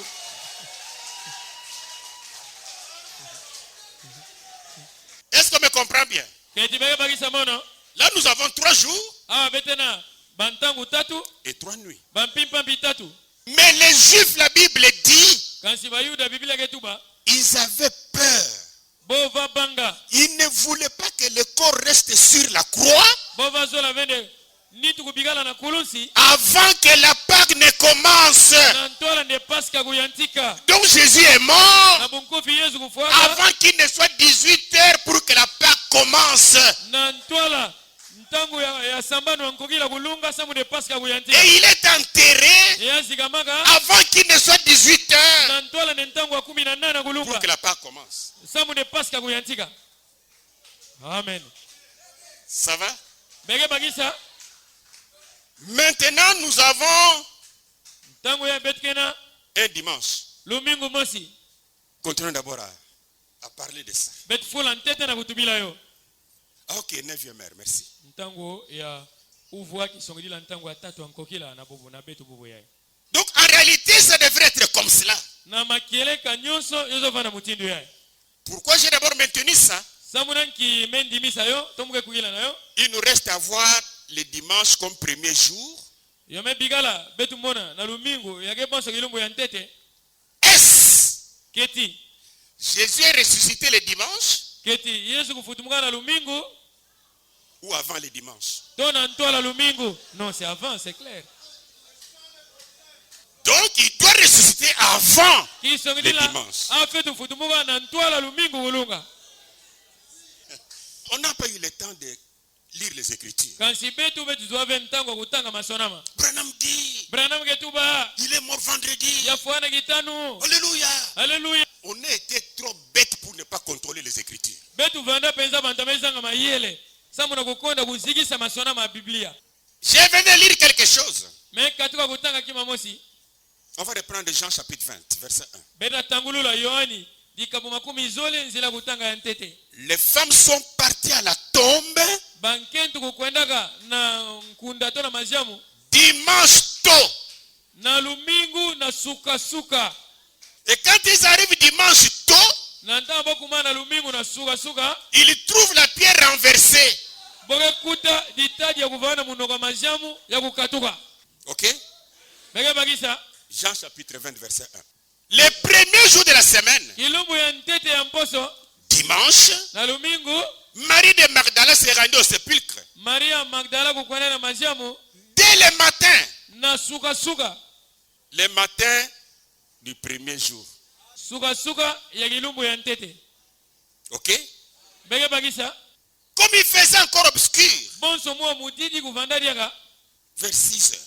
Est-ce qu'on me comprend bien? ketibeke bakisa mono Là, nous avons 3 jours awa betena bantangu tatu et 3 nuits. bampimpa bitatu Mais les Juifs, la Bible dit, kansi bayuda biblia ketuba ils avaient peur. bova banga Ils ne voulaient pas que le corps reste sur la croix bova zola vende nitu kubigala na kulusi avant que la Pâque ne commence. na ntola nde paska kuyantika Donc Jésus est mort na bunkufi yesu kufuata avant qu'il ne soit 18h pour que la Pâque commence. na ntola ntango ya sambano ya nkokila kulunga samu nde paska kuyantika Et il est enterré eyazikamaka avant qu'il ne soit 18h na ntola ne ntango ya 18 pour kulunga que la Pâque commence. samu nde paska kuyantika amen Ça va? bege bakisa Maintenant, nous avons ntango ya betikena un dimanche. lumingu mosi Continuons d'abord à parler de ça. betifula ntete na kutumila yo Ah, ok, 9e heure, merci. ntango ya uvua kisongolila ntango ya tatu ya nkokila na bobo na betu bobo yaye Donc en réalité, ça devrait être comme cela. na makieleka nyonso yozova na mutindo yaye Pourquoi j'ai d'abord maintenu ça? samuna nki mendimisa yo tomuke kukila na yo Il nous reste à voir le dimanche comme premier jour. yome bigala betu mona na lumingu yake bonso kilumbu ya ntete Est-ce keti Jésus est ressuscité le dimanche keti yesu kufutumuka na lumingu ou avant le dimanche? to na ntola lumingu non c'est avant c'est clair Donc il doit ressusciter avant le kisongolila dimanche. afetu futumuka na ntola lumingu kulunga On n'a pas eu le temps de lire les Écritures. kansi betu betu zwave ntango kutanga masonama Branham dit, branam ketuba il est mort vendredi. yafuana kitanu Alléluia. haleluya On a été trop bêtes pour ne pas contrôler les Écritures. betu vanda penza bantu amezanga mayele samuna kukonda kuzikisa masonama ya biblia Je venais lire quelque chose. me katika kutanga kima mosi On va reprendre Jean chapitre 20, verset 1. beta tangulula yohani dikabu makumi zole nzela kutanga ya ntete Les femmes sont parties à la tombe bankentu kukwendaka na nkunda to na majamu dimanche tôt. na lumingu na sukasuka Et quand ils arrivent dimanche tôt, na ntango bokuma na lumingu na sukasuka ils trouvent la pierre renversée. bokekuta ditadi ya kuvana na munoko ya majamu ya kukatuka Ok? beke bakisa Jean chapitre 20, verset 1. Les premiers jours de la semaine, kilumbu ya ntete ya mposo dimanche, na lumingu Marie de Magdala s'est rendue au sépulcre. maria magdala kukwenda na majamu Dès le matin, na sukasuka le matin du premier jour. sukasuka ya kilumbu ya ntete Ok? beke bakisa Comme il faisait encore obscur, bonso mwa mudidi kuvanda diaka vers 6 heures.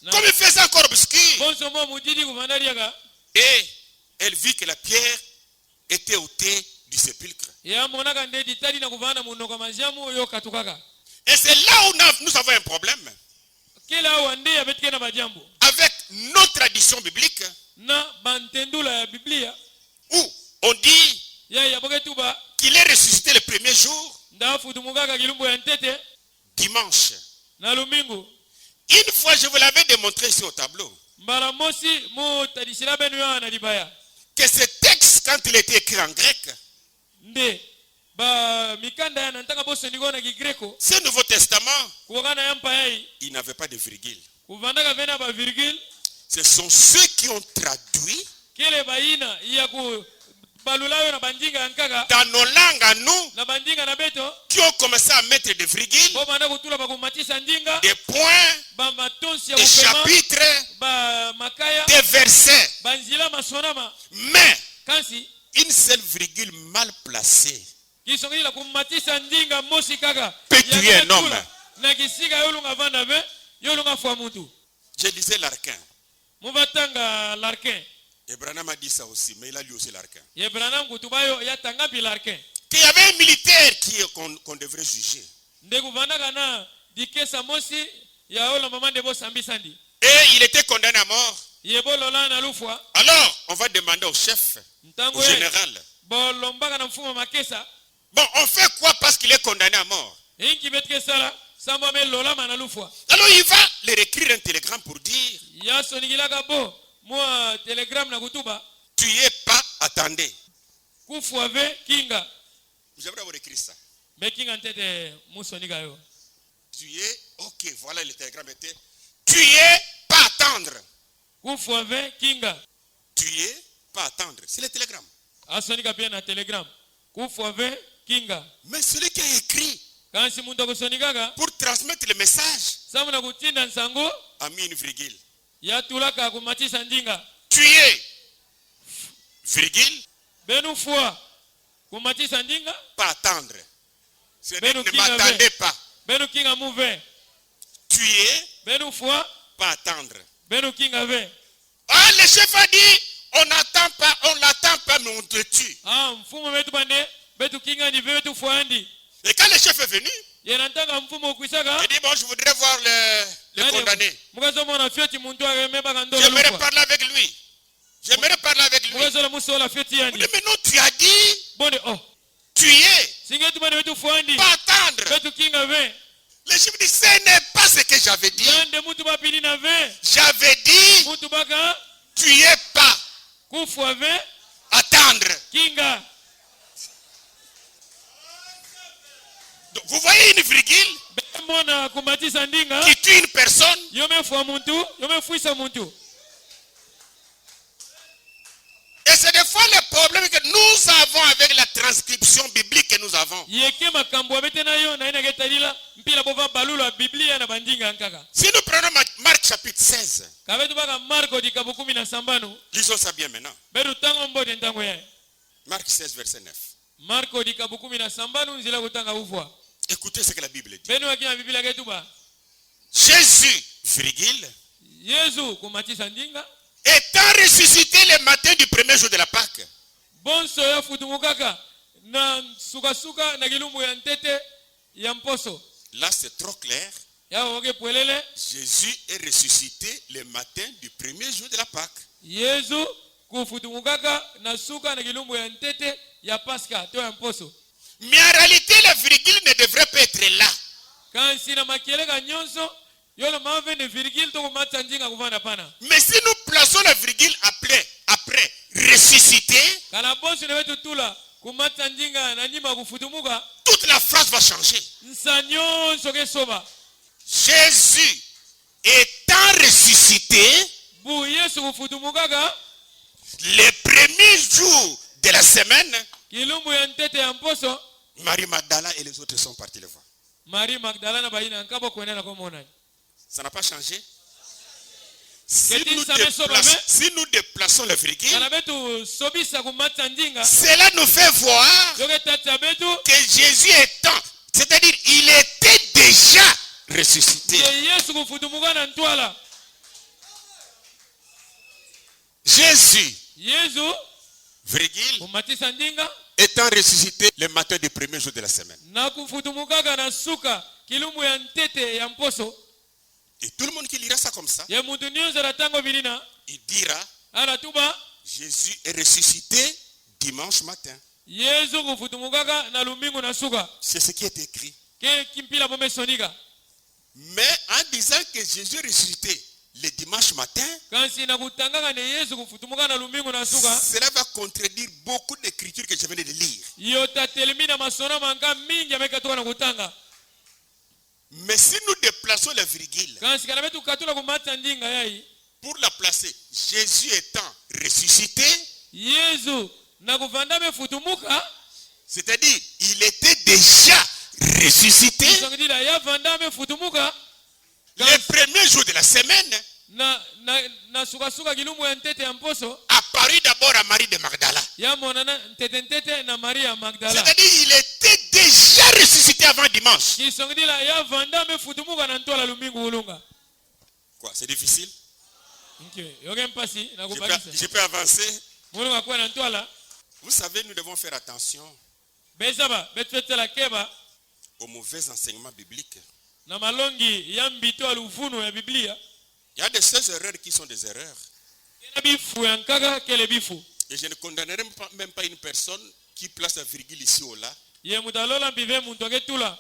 na Comme il faisait encore obscur, bonso mwa mudidi kuvanda diaka et elle vit que la pierre était ôtée du sépulcre. ya monaka nde ditadi na kuvana munoko ya majamu yo katukaka Et c'est là où nous avons un problème kila awa nde abetike na bajambo avec nos traditions bibliques na bantendula ya biblia où on dit ya yaboke tuba qu'il est ressuscité le premier jour, ndafutumukaka kilumbu ya ntete dimanche. na lumingu Une fois, je vous l'avais démontré ici au tableau. mbala mosi mutadisila benu yo na libaya que ce texte, quand il était écrit en grec, nde ba mikanda ya nantaka boso ndiko na kigreko ce Nouveau Testament, kuokana ya mpayai il n'avait pas de virgule. kuvandaka vena ba virgule Ce sont ceux qui ont traduit kele baina ya ku balulayo na bandinga yankaka dans nos langues à nous, na bandinga na beto qui ont commencé à mettre des virgules, bo banda kutula bakumatisa ndinga des points, ba matonsi ya des kupema chapitres, ba makaya des versets. banzila masonama Mais kansi une seule virgule mal placée kisongila kumatisa ndinga mosi kaka peut tuer un homme. na kisika yolunga vanda ve yolunga fwa mutu. Je disais l'archin. Muvatanga l'archin. Et Branham a dit ça aussi, mais il a lu aussi l'archin. Ye Branham kutubayo yatanga bi l'archin. Qu'il y avait un militaire qu'on devrait juger. Ndegu vanda kana dikesa mosi ya ola mamande bo sambisandi. Et il était condamné à mort. Ye bolola na lufwa. Alors, on va demander au chef, au général. Bolomba na mfumo makesa. Bon, on fait quoi parce qu'il est condamné à mort? Inki betkesala samba me lola mana lufwa. Alors il va leur écrire un télégramme pour dire: Ya sonigilaka bo moi telegram na kutuba. Tu es pas, attendez. Kufuave kinga. J'aimerais avoir écrit ça. Me kinga ntete musoniga yo. Tu es, ok, voilà le télégramme était. Tu es pas attendre. Kufuave kinga. Tu es pas attendre. C'est le télégramme. Asonika pia na telegram. Kufuave kinga. Mais celui qui a écrit Kansi muntu kusonikaka pour transmettre le message samuna kutinda nsango a mis une virgule. ya tulaka kumatisa ndinga. Tu es, virgule, Benu fwa kumatisa ndinga. pas attendre. Ce Benu ne kinga m'attendez ve. pas. Benu kinga muve. Tu es, Benu fwa pas attendre. benu kinga ve. Ah, le chef a dit, on n'attend pas, on l'attend pas, mais on te tue. Ah, mfumo wetu bande betu kinga ni vetu fwa andi. Et quand le chef est venu, Yenantanga mfumo kuisaka. il dit, bon, je voudrais voir le condamné. Mugazo mona fioti muntu aremeba kandola J'aimerais lufwa. parler avec lui. J'aimerais parler avec lui. Mugazo la muso la fioti Il yani. dit, mais non, tu as dit, Bonde oh. tu es, Singetu bande betu fwa andi. pas attendre. Betu kinga ve. Le chef dit, ce n'est pas ce que j'avais dit. Yande mutu bapili na ve. J'avais dit, Mutu baka tu es pas, kufwa ve attendre. kinga. Donc, vous voyez une virgule Mona kumatisa ndinga. qui tue une personne. Yomefwa muntu, yomefuisa muntu. Et c'est des fois le problème que nous avons avec la transcription biblique que nous avons. Yeke makambo abetena yo na ina getalila mpila bova balula Biblia na bandinga nkaka. Si nous prenons Marc chapitre 16, Kabetu baka Marko dikabu 15. lisons ça bien maintenant. Beru tango mbode ntango ya. Marc 16, verset 9. Marko dikabu 15 nzila kutanga ufwa. Écoutez ce que la Bible dit. Benu akina Biblia ketu ba. Jésus, virgule, Yesu kumatisa ndinga. étant ressuscité le matin du premier jour de la Pâque, Bonso ya futumukaka na suka na kilumbu ya ntete ya mposo. là c'est trop clair. Ya oge pwelele. Jésus est ressuscité le matin du premier jour de la Pâque. Yesu kufutumukaka na suka na kilumbu ya ntete ya Pasca to ya mposo. Mais en réalité, la virgule ne devrait pas être là. Quand si na makiele ka nyonso yolo mave ne virgule to kumatsa njinga kuvana pana. Mais si nous plaçons la virgule après ressuscité, Kana bonso ne wetu tula kumatsa njinga na nyima kufutumuka toute la phrase va changer. nsanyo soke soba. Jésus étant ressuscité Bu Yesu kufutumukaka le premier jour de la semaine, kilumbu ya ntete ya mposo. Marie Magdala et les autres sont partis le voir. Marie Magdalena baina nkabo kwenda na komona. Ça n'a pas changé. Si nous déplaçons la virgule, Kana betu sobisa kumatsa njinga. cela nous fait voir Soke tata betu que Jésus étant, c'est-à-dire il était déjà ressuscité. Yesu kufutumuka na ntwala. Jésus, Yesu virgule, kumatisa ndinga étant ressuscité le matin du premier jour de la semaine. na kufutumukaka na suka kilumbu ya ntete ya mposo. Et tout le monde qui lira ça comme ça, Ya muntu nyonso na tango bilina il dira, anatuba Jésus est ressuscité dimanche matin. Yesu kufutumukaka na lumingu na suka. C'est ce qui est écrit. Ke kimpila bombe sonika. Mais en disant que Jésus est ressuscité le dimanche matin, kansi nakutangaka ne yesu kufutumuka na lumingu na suka cela va contredire beaucoup d'écritures que je venais de lire. yo tatelemi na masono manga mingi amekatoka na kutanga Mais si nous déplaçons la virgule kansi kana betu katula kumata ndinga yai pour la placer, Jésus étant ressuscité, yesu na kuvanda mefutumuka c'est-à-dire il était déjà ressuscité isongidila ya vanda mefutumuka les premiers jours de la semaine, na suka kilumu ya ntete ya mposo apparu d'abord à Marie de Magdala. ya monana ntete na Maria Magdala C'est-à-dire il était déjà ressuscité avant dimanche. kisongidila ya vanda mefutumuka na ntola lumingu ulunga. Quoi, c'est difficile? Yoge mpasi na Je kubakisa peux avancer. mulunga kwa na ntola Vous savez, nous devons faire attention bezaba betfetela keba aux mauvais enseignements bibliques. na malongi ya mbito aluvunu ya Biblia. Il y a de ces erreurs qui sont des erreurs. Kena bifu yankaka kele bifu Et je ne condamnerai même pas une personne qui place la virgule ici ou là. ye mutalola mbive muntu aketula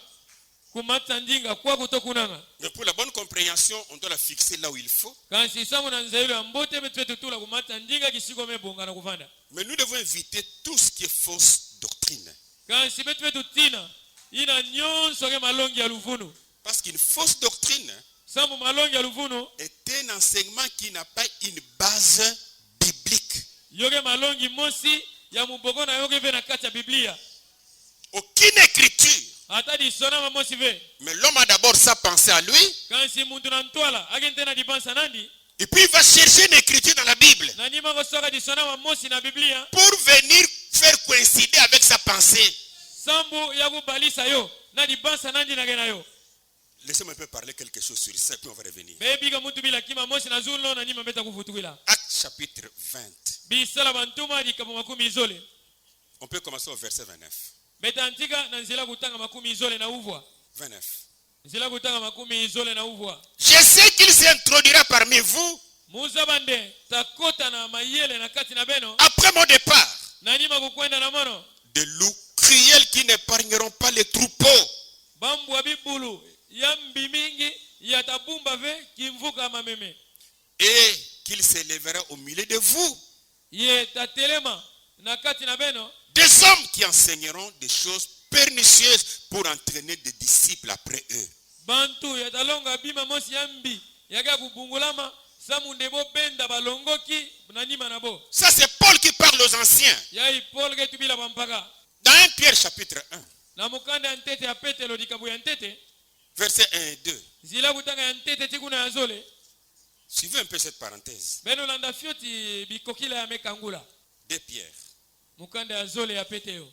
kumata ndinga kwa kutokunanga Mais pour la bonne compréhension, on doit la fixer là où il faut. kansi samu na nzailo ya mbote betfetutula kumata ndinga kisiko mebonga na kuvanda Mais nous devons éviter tout ce qui est fausse doctrine. kansi betfetutina ina nyonso ke malongi ya luvunu Parce qu'une fausse doctrine samu malongi ya luvunu est un enseignement qui n'a pas une base biblique. yoke malongi mosi ya muboko na yoke ve na kati ya Biblia Aucune écriture. ata disonama mosi ve Mais l'homme a d'abord sa pensée à lui. kansi muntu na ntwala agente na dipansa nandi Et puis il va chercher une écriture dans la Bible na nima kosoka disonama mosi na Biblia pour venir faire coïncider avec sa pensée. sambu ya kubalisa yo na dipansa nandi na gena yo Laissez-moi un peu parler quelque chose sur ça, puis on va revenir. bebika mutu bila kima mosi na zulno na nima beta kufutukila Acte chapitre 20. bisala bantuma dikapo makumi izole On peut commencer au verset 29. beta antika na nzela kutanga makumi izole na uvwa 29. nzela kutanga makumi izole na uvwa Je sais qu'il s'introduira parmi vous muza bande takota na mayele na kati na beno après mon départ. na nima kukwenda na mono De loups cruels qui n'épargneront pas les troupeaux. bambwa bibulu ya mbi mingi yatabumba ve kimvuka mameme Et qu'il s'élèvera au milieu de vous. ye tatelema na kati na beno Des hommes qui enseigneront des choses pernicieuses pour entraîner des disciples après eux. bantu yatalonga bima mosi ya mbi yaga kubungulama samunde bo benda balongoki na nima na bo Ça c'est Paul qui parle aux anciens. yai Paul ke tubila bampaka Dans 1 Pierre chapitre 1, na mukanda ya ntete ya Petelo dikabu ya ntete versets 1 et 2. zila kutanga ya ntete tikuna ya zole Suivez un peu cette parenthèse. beno landa fioti bikokila ya mekangula 2 Pierre. mukanda ya zole ya Peteo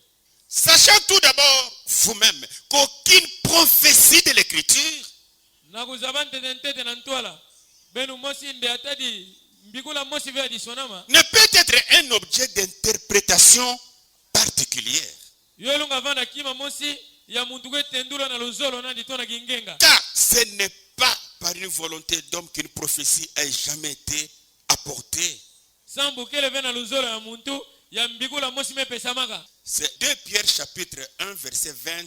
Sachant tout d'abord vous-même qu'aucune prophétie de l'écriture na kuzaba ntete na ntwala benu mosi nde atadi mbikula mosi ve adisonama ne peut être un objet d'interprétation particulière. yolunga vanda kima mosi ya muntu kwetendula na luzolo na ditona kingenga Car ce n'est pas par une volonté d'homme qu'une prophétie ait jamais été apportée. sambu kele ve na luzolo ya muntu ya mbikula mosi mepesamaka C'est 2 Pierre chapitre 1 verset 20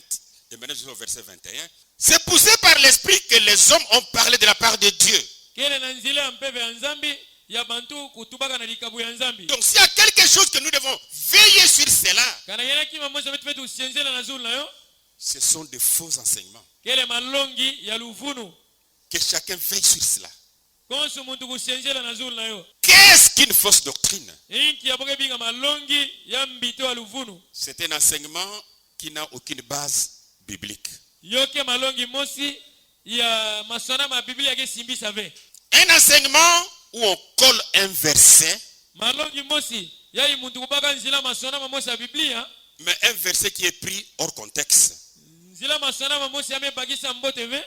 et maintenant jusqu'au verset 21. C'est poussé par l'esprit que les hommes ont parlé de la part de Dieu. kele na nzile ya mpeve ya nzambi ya bantu kutubaka na likabu ya nzambi Donc s'il y a quelque chose que nous devons veiller sur cela, kana yena kima mosi betu betu usienzela na zulu na yo ce sont de faux enseignements. kele malongi ya luvunu Que chacun veille sur cela. konsu muntu kusienzela na zulu na yo Qu'est-ce qu'une fausse doctrine? inki ya boke binga malongi ya mbito ya luvunu C'est un enseignement qui n'a aucune base biblique. yoke malongi mosi ya masona ma biblia ke simbisa ve Un enseignement où on colle un verset, malongi mosi yai muntu kubaka nzila masona mamosi ya biblia mais un verset qui est pris hors contexte. nzila masona mamosi amebakisa mbote ve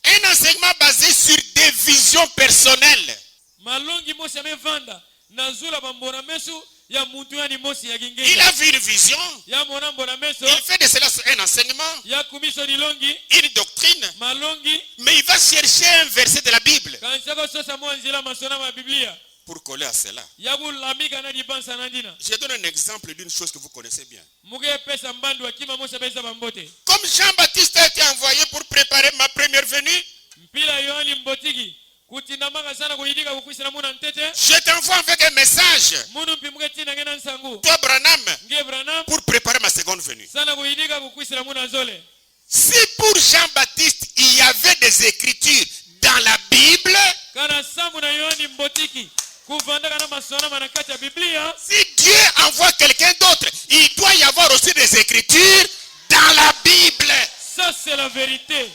Un enseignement basé sur des visions personnelles. malongi mosi amevanda na zula bambona mesu ya muntu yani mosi ya Il kingenga a vu une vision. ya mona mbona meso Il fait de cela un enseignement, ya kumiso dilongi une doctrine. malongi Mais il va chercher un verset de la Bible kansako sosa mo nzila masona ma biblia pour coller à cela. ya kulamika na dipansa na ndina Je donne un exemple d'une chose que vous connaissez bien. muke pesa mbandu akima mosi apesa bambote Comme Jean-Baptiste a été envoyé pour préparer ma première venue, mpila yohani mbotiki kutindamanga sana kuyidika kukwisa muna ntete Je t'envoie avec un message, munu mpimuke tina ngena nsangu toi Branham, nge Branham pour préparer ma seconde venue. sana kuyidika kukwisa muna zole. Si pour Jean-Baptiste, il y avait des écritures dans la Bible, Kana samu na Yohani mbotiki kuvandaka na masona manakati ya Biblia. si Dieu envoie quelqu'un d'autre, il doit y avoir aussi des écritures dans la Bible. Ça c'est la vérité.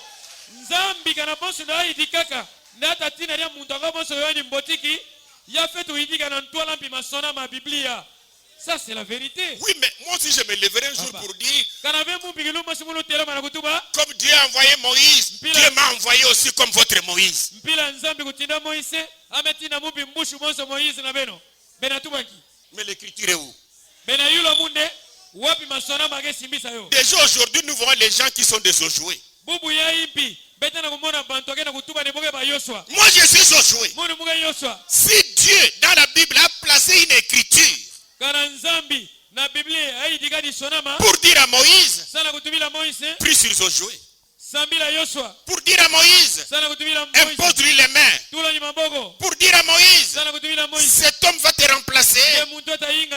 Nzambi kana bonso na idikaka na tatina ya muntu anga bonso Yohani mbotiki ya fait idika na ntwala mpi masona ma Biblia. Ça c'est la vérité. Oui, mais moi aussi je me lèverai un jour pour dire, comme Dieu a envoyé Moïse, Dieu m'a envoyé aussi comme votre Moïse. Mais l'écriture est où? Déjà aujourd'hui nous voyons les gens qui sont des Josué. Moi je suis Josué. Si Dieu dans la Bible a placé une écriture pour dire à Moïse, prie sur Josué. Pour dire à Moïse, impose-lui les mains. Pour dire à Moïse, cet homme va te remplacer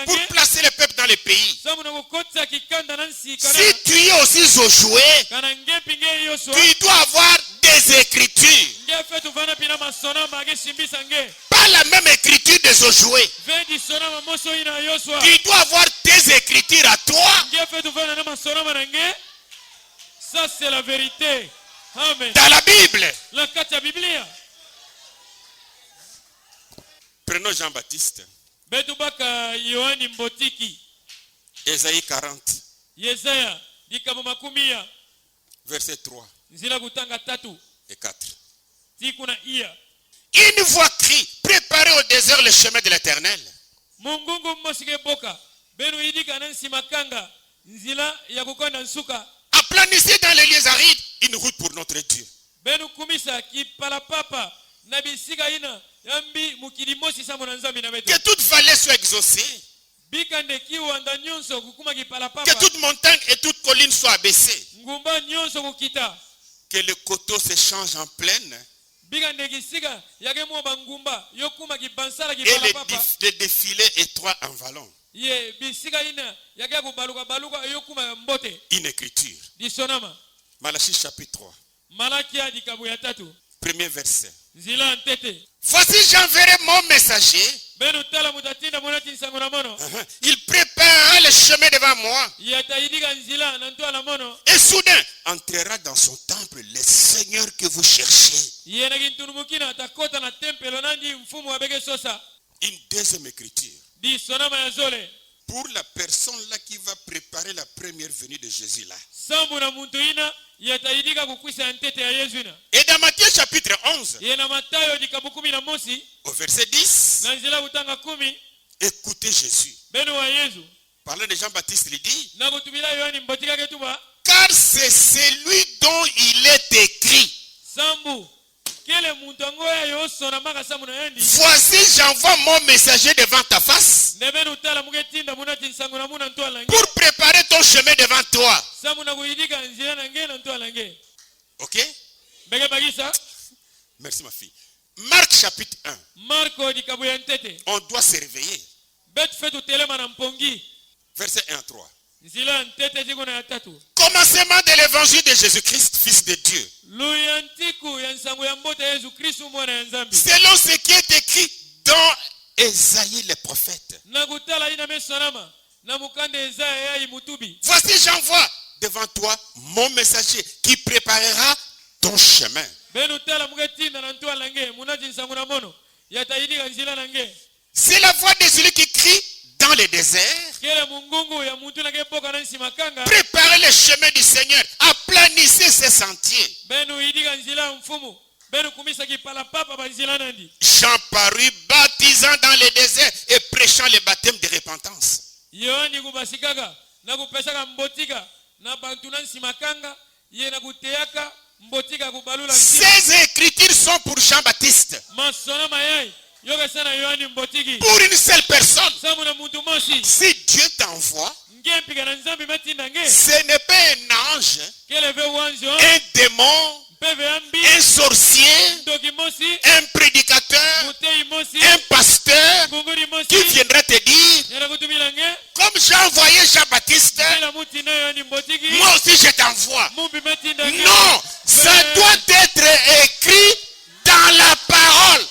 pour placer le peuple dans les pays. Si tu es aussi Josué, tu dois avoir des écritures. Pas la même écriture de Josué. Tu dois avoir tes écritures à toi. Ça c'est la vérité. Amen. Dans la Bible. La katia Biblia. Prenons Jean-Baptiste. Betubaka Yohani mbotiki. Ésaïe 40. Yesaya dikabo makumia. Verset 3 Nzila kutanga 3 et 4. Tikuna iya. Une voix crie, préparez au désert le chemin de l'Éternel. Mungungu mosike boka. Benu idika nansi makanga. Nzila ya kukonda nsuka. Aplanissez dans les lieux arides une route pour notre Dieu. Que toute vallée soit exaucée. Que toute montagne et toute colline soient abaissées. Que le coteau se change en plaine. Et le défilé étroit en vallon. Une écriture. Malachie chapitre 3. Premier verset. Voici j'enverrai mon messager. Il préparera le chemin devant moi. Et soudain entrera dans son temple le Seigneur que vous cherchez. Une deuxième écriture. Pour la personne là qui va préparer la première venue de Jésus là. Et dans Matthieu chapitre 11, au verset 10, écoutez Jésus. Parlant de Jean-Baptiste, il dit, car c'est celui dont il est écrit. Voici j'envoie mon messager devant ta face pour préparer ton chemin devant toi. Ok? Merci ma fille. Marc chapitre 1. On doit se réveiller. Verset 1 à 3. Commencement de l'évangile de Jésus-Christ, fils de Dieu. Selon ce qui est écrit dans Ésaïe le prophète. Voici j'envoie devant toi mon messager qui préparera ton chemin. C'est la voix de celui qui crie dans le désert. Préparez le chemin du Seigneur. Aplanissez ses sentiers. Jean parut baptisant dans le désert et prêchant le baptême de repentance. Ces écritures sont pour Jean-Baptiste. Pour une seule personne. Si Dieu t'envoie, ce n'est pas un ange, un démon, un sorcier, Mongoki mosi, un prédicateur, Mutei mosi, un pasteur Ngunguri mosi, qui viendra te dire, Yara kutumilange, comme j'ai envoyé Jean-Baptiste, Kila muti nayo ni mbotiki, moi aussi je t'envoie. Mumbi metindake. Non, ça doit être écrit dans la parole.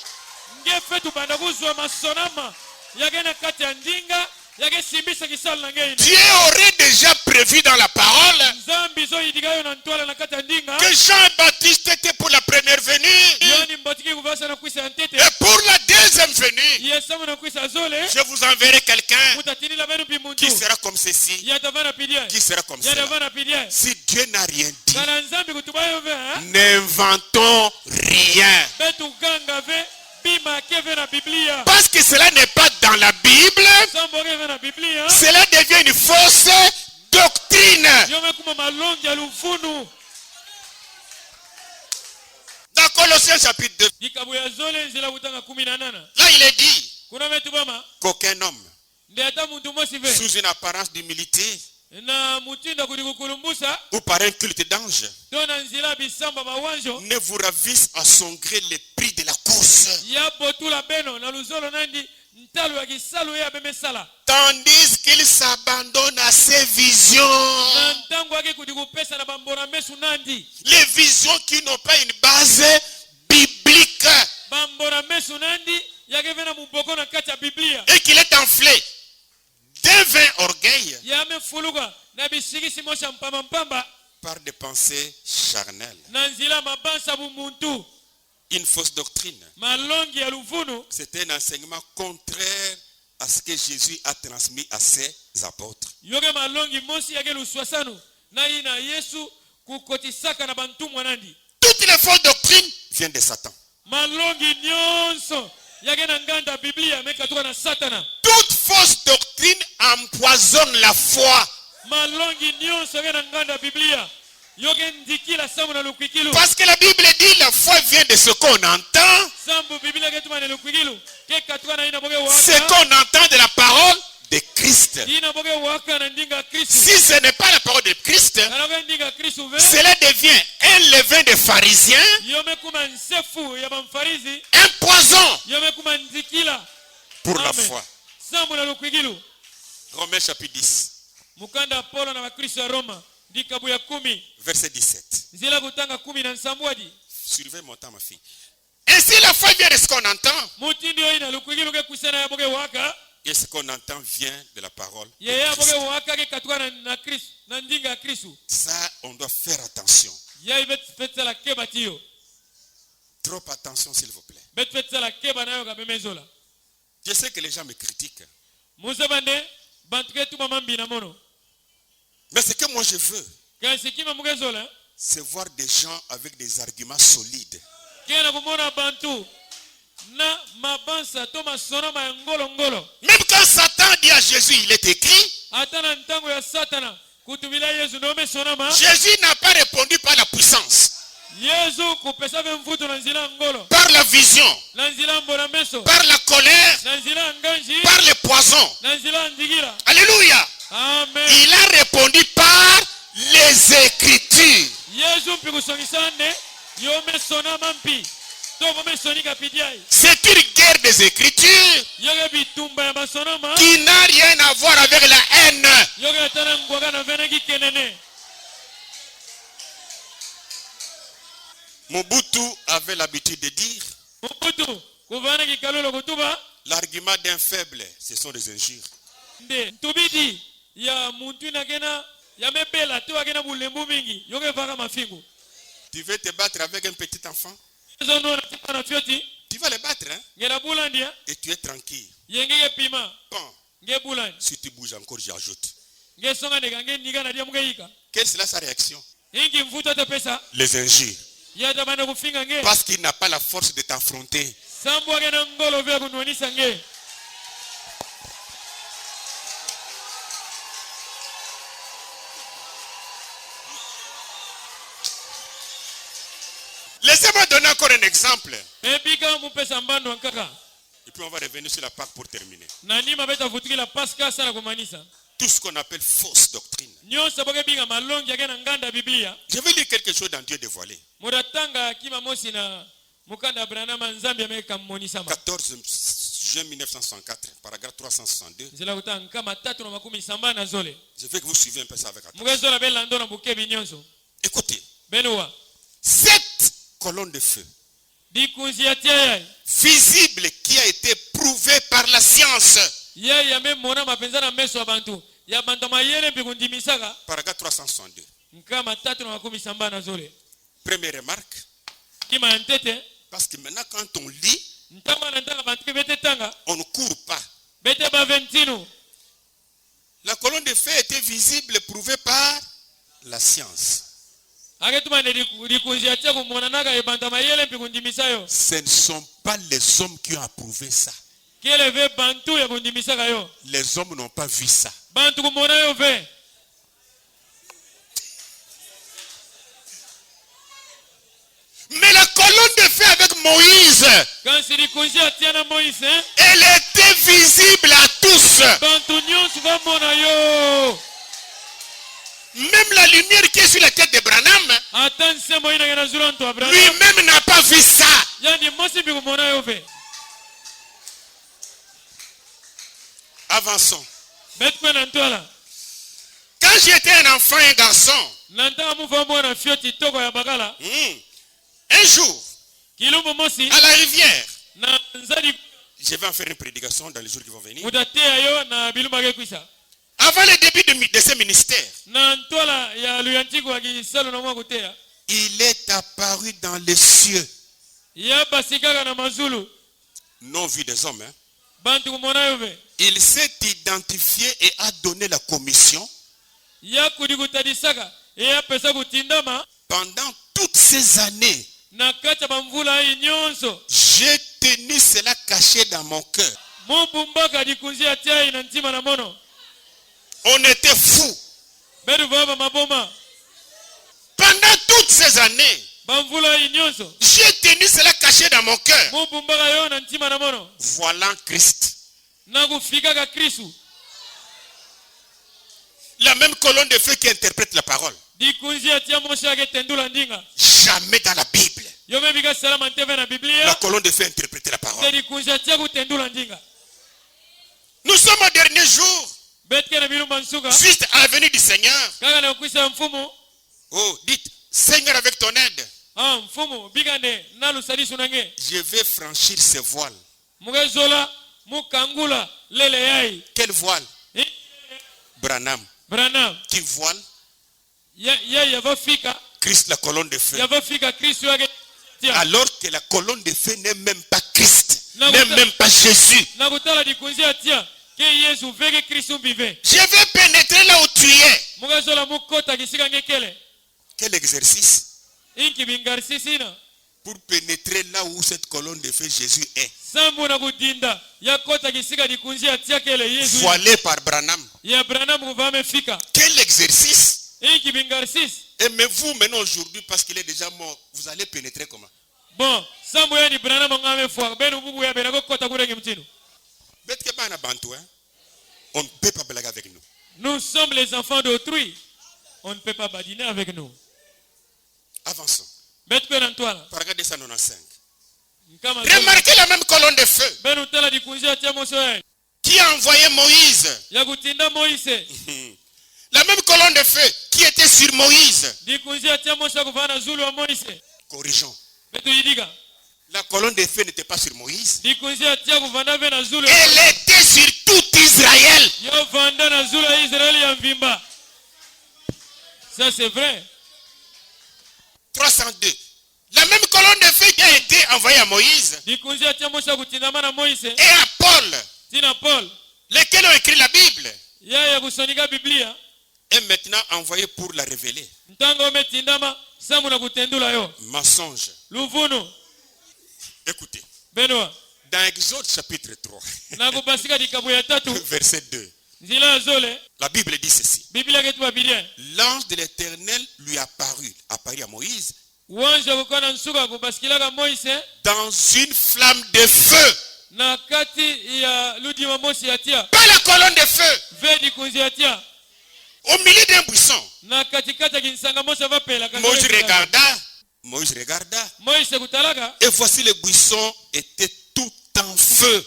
Nge fetu banda kuzwa masonama, yage na kati ya ndinga, yage simbisa kisala na ngeine. Dieu aurait déjà prévu dans la parole Nzambi zo idigayo na ntwala na kati ya ndinga. que Jean-Baptiste était pour la première venue Yoni mbotiki kuvasa na kwisa ya ntete. et pour la deuxième venue. Yesamu na kwisa zole. Je vous enverrai quelqu'un Mutatini la benu pi muntu. qui sera comme ceci, Yatavana pidia. qui sera comme cela. Yatavana pidia. Si Dieu n'a rien dit, Kana nzambi kutubayo ve, n'inventons rien. betu ganga ve, bima keve na Biblia. Parce que cela n'est pas dans la Bible, Sambo keve na Biblia. cela devient une fausse doctrine. Yome kuma malongi ya lufunu. Dans Colossiens chapitre 2, Dikabu ya zole nzila kutanga 18. là il est dit Kuna metu bama. qu'aucun homme, Nde ata muntu mosi ve. sous une apparence d'humilité Na mutinda kudikukulumbusa. ou par un culte d'ange, Dona nzila bisamba mawanjo. ne vous ravisse à son gré les prix de la course, Ya botula beno na luzolo nandi. Ntalo ya kisalu ya bemesala. tandis qu'il s'abandonne à ses visions. Na ntango yake kudikupesa na bambona mesu nandi. Les visions qui n'ont pas une base biblique Bambona mesu nandi. Yake vena muboko na kati ya Biblia. et qu'il est enflé d'un vain orgueil Yame fuluka na bisikisi mosha mpamba mpamba. par des pensées charnelles. Na nzila mabansa bumuntu. Une fausse doctrine. Malongi ya luvunu. C'est un enseignement contraire à ce que Jésus a transmis à ses apôtres. Yoge malongi mosi yake luswasanu. Na ina Yesu kukotisaka na bantumwa nandi. Toutes les fausses doctrines viennent de Satan. Malongi nyonso yake na nganda Biblia mekatuka na Satana. Toute fausse doctrine empoisonne la foi. Malongi nyonso yake na nganda Biblia yoge ndikila samu na lukwikilu. Parce que la Bible dit la foi vient de ce qu'on entend. Sambu Biblia ketuma na lukwikilu. Ke katuka na ina boge Ce waka. qu'on entend de la parole de Christ. Ina boge waka na ndinga Kristu. Si ce n'est pas la parole de Christ, Kaloge ndinga Kristu ve. cela devient un levain de pharisiens, Yome kuma nsefu ya bamfarizi. un poison Yome kuma ndikila. pour la Amen. foi. Sambu na lukwikilu. Romains chapitre 10, Mukanda Paulo na Wakristo ya Roma. Dikabu ya 10. verset 17. Nzila kutanga 10 na nsambwadi. Surveille mon temps, ma fille. Ainsi, la foi vient de ce qu'on entend. Mutindi yo ina lukwikilu ke kusana ya boge waka. Et ce qu'on entend vient de la parole. de Yeye Christ. boge waka ke katuka na Kristo. Na ndinga ya Kristu. Ça, on doit faire attention. Yeye bet fetsa la keba tiyo. Trop attention, s'il vous plaît. Bet fetsa la keba na yo kabemezola. Je sais que les gens me critiquent. Muzabande bantuke tuma mambi na mono. Mais ce que moi je veux, Kasi kima mugezola. c'est voir des gens avec des arguments solides. Kena kumona bantu. Na mabansa to masono ma ngolo ngolo. Même quand Satan dit à Jésus, il est écrit, Hata na ntango ya Satana. Kutumila Yesu ndo mesonama. Jésus n'a pas répondu par la puissance, Yesu kupesa ve mvuto na nzila ngolo. par la vision, Na nzila mbona meso. par la colère, Na nzila nganji. par les poisons. Na nzila ndigila. Alléluia. Amen. Il a répondu par les Écritures. Yesu mpi kusongisane. Yo mesonama mpi. Tobo mesonika pidiai. C'est une guerre des Écritures Yoge bitumba ya masonama. qui n'a rien à voir avec la haine. Yoge tana ngwaga na veneki kenene. Mobutu avait l'habitude de dire, Mobutu. Kuvana kikalolo kutuba. l'argument d'un faible, ce sont des injures. Nde. Tubidi. Ya muntu inakena. Ya mebela. Tuwa kena bulembu mingi. Yoge vaka mafingu. Tu veux te battre avec un petit enfant? Yesu ndo na na fioti. Tu vas le battre, hein? Ngela bulandia. Et tu es tranquille. Yengege pima. Bon, Nge bulandi. si tu bouges encore, j'ajoute. Nge songa ndeka nge niga na dia mugeika. Quelle sera sa réaction? Ingi mvuto ata pesa. Les injures. Yata bana kufinga nge. Parce qu'il n'a pas la force de t'affronter. Sambu wake na ngolo vya kunwanisa nge. Laissez-moi donner encore un exemple. Mepika mupesa mbando nkaka. Et puis on va revenir sur la Pâque pour terminer. Nanima beta vutikila paska sana kumanisa. Tout ce qu'on appelle fausse doctrine. Nyonso boke binga malongi yake na nganda Biblia. Je vais lire quelque chose dans Dieu dévoilé. Muratanga kima mosi na mukanda branama nzambi ameka mmonisama 14 juin 1964, paragraphe 362. nzela kuta nkama tatu na makumi samba na zole Je veux que vous suivez un peu ça avec attention. mugezola belando na bukebi nyonso Écoutez, benuwa 7 colonnes de feu dikunzi ya tia visible qui a été prouvé par la science. ye ya memona mapenza na meso ya bantu ya bantu mayele mpe kundimisaka Paragraphe 362. nkama tatu na makumi samba na zole Première remarque, kima ya ntete parce que maintenant quand on lit, ntama na ntanga bantu ke bete tanga on ne court pas. bete baventino La colonne de feu était visible, prouvée par la science. aketumane dikunzi ya tia kumonanaka ye bantu mayele mpe kundimisa yo Ce ne sont pas les hommes qui ont approuvé ça. keleve bantu ya kundimisaka yo Les hommes n'ont pas vu ça. bantu kumona yo ve Mais la colonne de feu avec Moïse, kasi dikunzi ya tia na moise elle était visible à tous. bantu nyonso bamona yo Même la lumière qui est sur la tête de Branham, ata nsembo inake na zulu antu abraham lui-même n'a pas vu ça. yandi mosi mpe kumona yo ve Avançons. beti mpe na ntwala Quand j'étais un enfant, un garçon, na ntanga muva mwana fio kitoko ya bakala un jour, kilumbu mosi à la rivière, na nzadi je vais en faire une prédication dans les jours qui vont venir. mutateya yo na bilumbu akekwisa Avant le début de ce ministère, na ntwala ya luyantiku ya kisalo na mwa kuteya il est apparu dans les cieux, ya basi kaka na mazulu non vu des hommes. bantu kumona yo ve Il s'est identifié et a donné la commission. ya kudi kutadisaka ya pesa kutindama Pendant toutes ces années, na kati ya bamvula ayi nyonso j'ai tenu cela caché dans mon cœur. mubumbaka dikunzi ya tiai na ntima na mono On était fous. betu vava maboma Pendant toutes ces années, bamvula ayi nyonso j'ai tenu cela caché dans mon cœur. mubumbaka yo na ntima na mono Voilà Christ. na kufikaka kristu La même colonne de feu qui interprète la parole. dikunzi ya tia mosi aketendula ndinga Jamais dans la Bible, yo mpe bika salama nteve na la biblia colonne de feu interprète la te parole. dikunzi ya tia kutendula ndinga Nous sommes au dernier jour, betike na bilumba nsuka juste à la venue du Seigneur. kaka na kukwisa ya mfumu Oh, dites, Seigneur, avec ton aide, mfumu bikande na lusadisu nange je vais franchir ces voiles. mukezola mukangula lele yai Quel voile? Branham. branam Qui voile? yai yavafika Christ, la colonne de feu. yavafika kristu yake tia Alors que la colonne de feu n'est même pas Christ, Non, n'est vous- même pas Jésus. na kutala dikunzi ya tia ke yesu veke kristu mbive Je vais pénétrer là où tu es. mukezola mukota kisika ngekele Quel exercice inki bingarisisina pour pénétrer là où cette colonne de feu Jésus est. sambu na kudinda yakota kisika dikunzi ya tia kele yesu Voilé par Branham. ya branam kuvame fika Quel exercice! inki bingarisis Aimez-vous maintenant aujourd'hui parce qu'il est déjà mort. Vous allez pénétrer comment? bon sambu yani branam ngame fwa benu bubu ya benako kota kurenge mtino Bête que bana bantou, hein? On ne peut pas blaguer avec nous. nous sommes les enfants d'autrui on ne peut pas badiner avec nous Avançons. betu pe na ntwala Paragraphe 295. kama Remarquez la même colonne de feu benu tala dikunzi ya tia moso ya qui a envoyé Moïse. ya kutinda moise La même colonne de feu qui était sur Moïse. dikunzi ya tia moso ya kuvana na zulu wa moise Corrigeons. betu yidiga La colonne de feu n'était pas sur Moïse. dikunzi ya tia kuvanda ve na zulu Elle était sur tout Israël. yo vanda na zulu ya israeli ya mvimba ça c'est vrai 302. La même colonne de feu qui a été envoyée à Moïse dikunzi ya tia moso ya kutindama na moise et à Paul, tina paul lesquels ont écrit la Bible, ya kusonika biblia est maintenant envoyée pour la révéler. ntango ometindama sambu na kutendula yo Mensonge. luvunu Écoutez, benwa dans Exode chapitre 3, na kupasika dikabu ya tatu verset 2, nzila ya zole la Bible dit ceci. biblia ketu babilia L'ange de l'Éternel lui apparut à Moïse uwanja kukuwa na nsuka kubasikilaka moise dans une flamme de feu. na kati ya ludima mosi ya tia Pas la colonne de feu. ve dikunzi ya tia Au milieu d'un buisson. na katikati ya kinsanga mosi avapelaka Moïse regarda. Moïse regarda. moise kutalaka Et voici le buisson était tout en feu.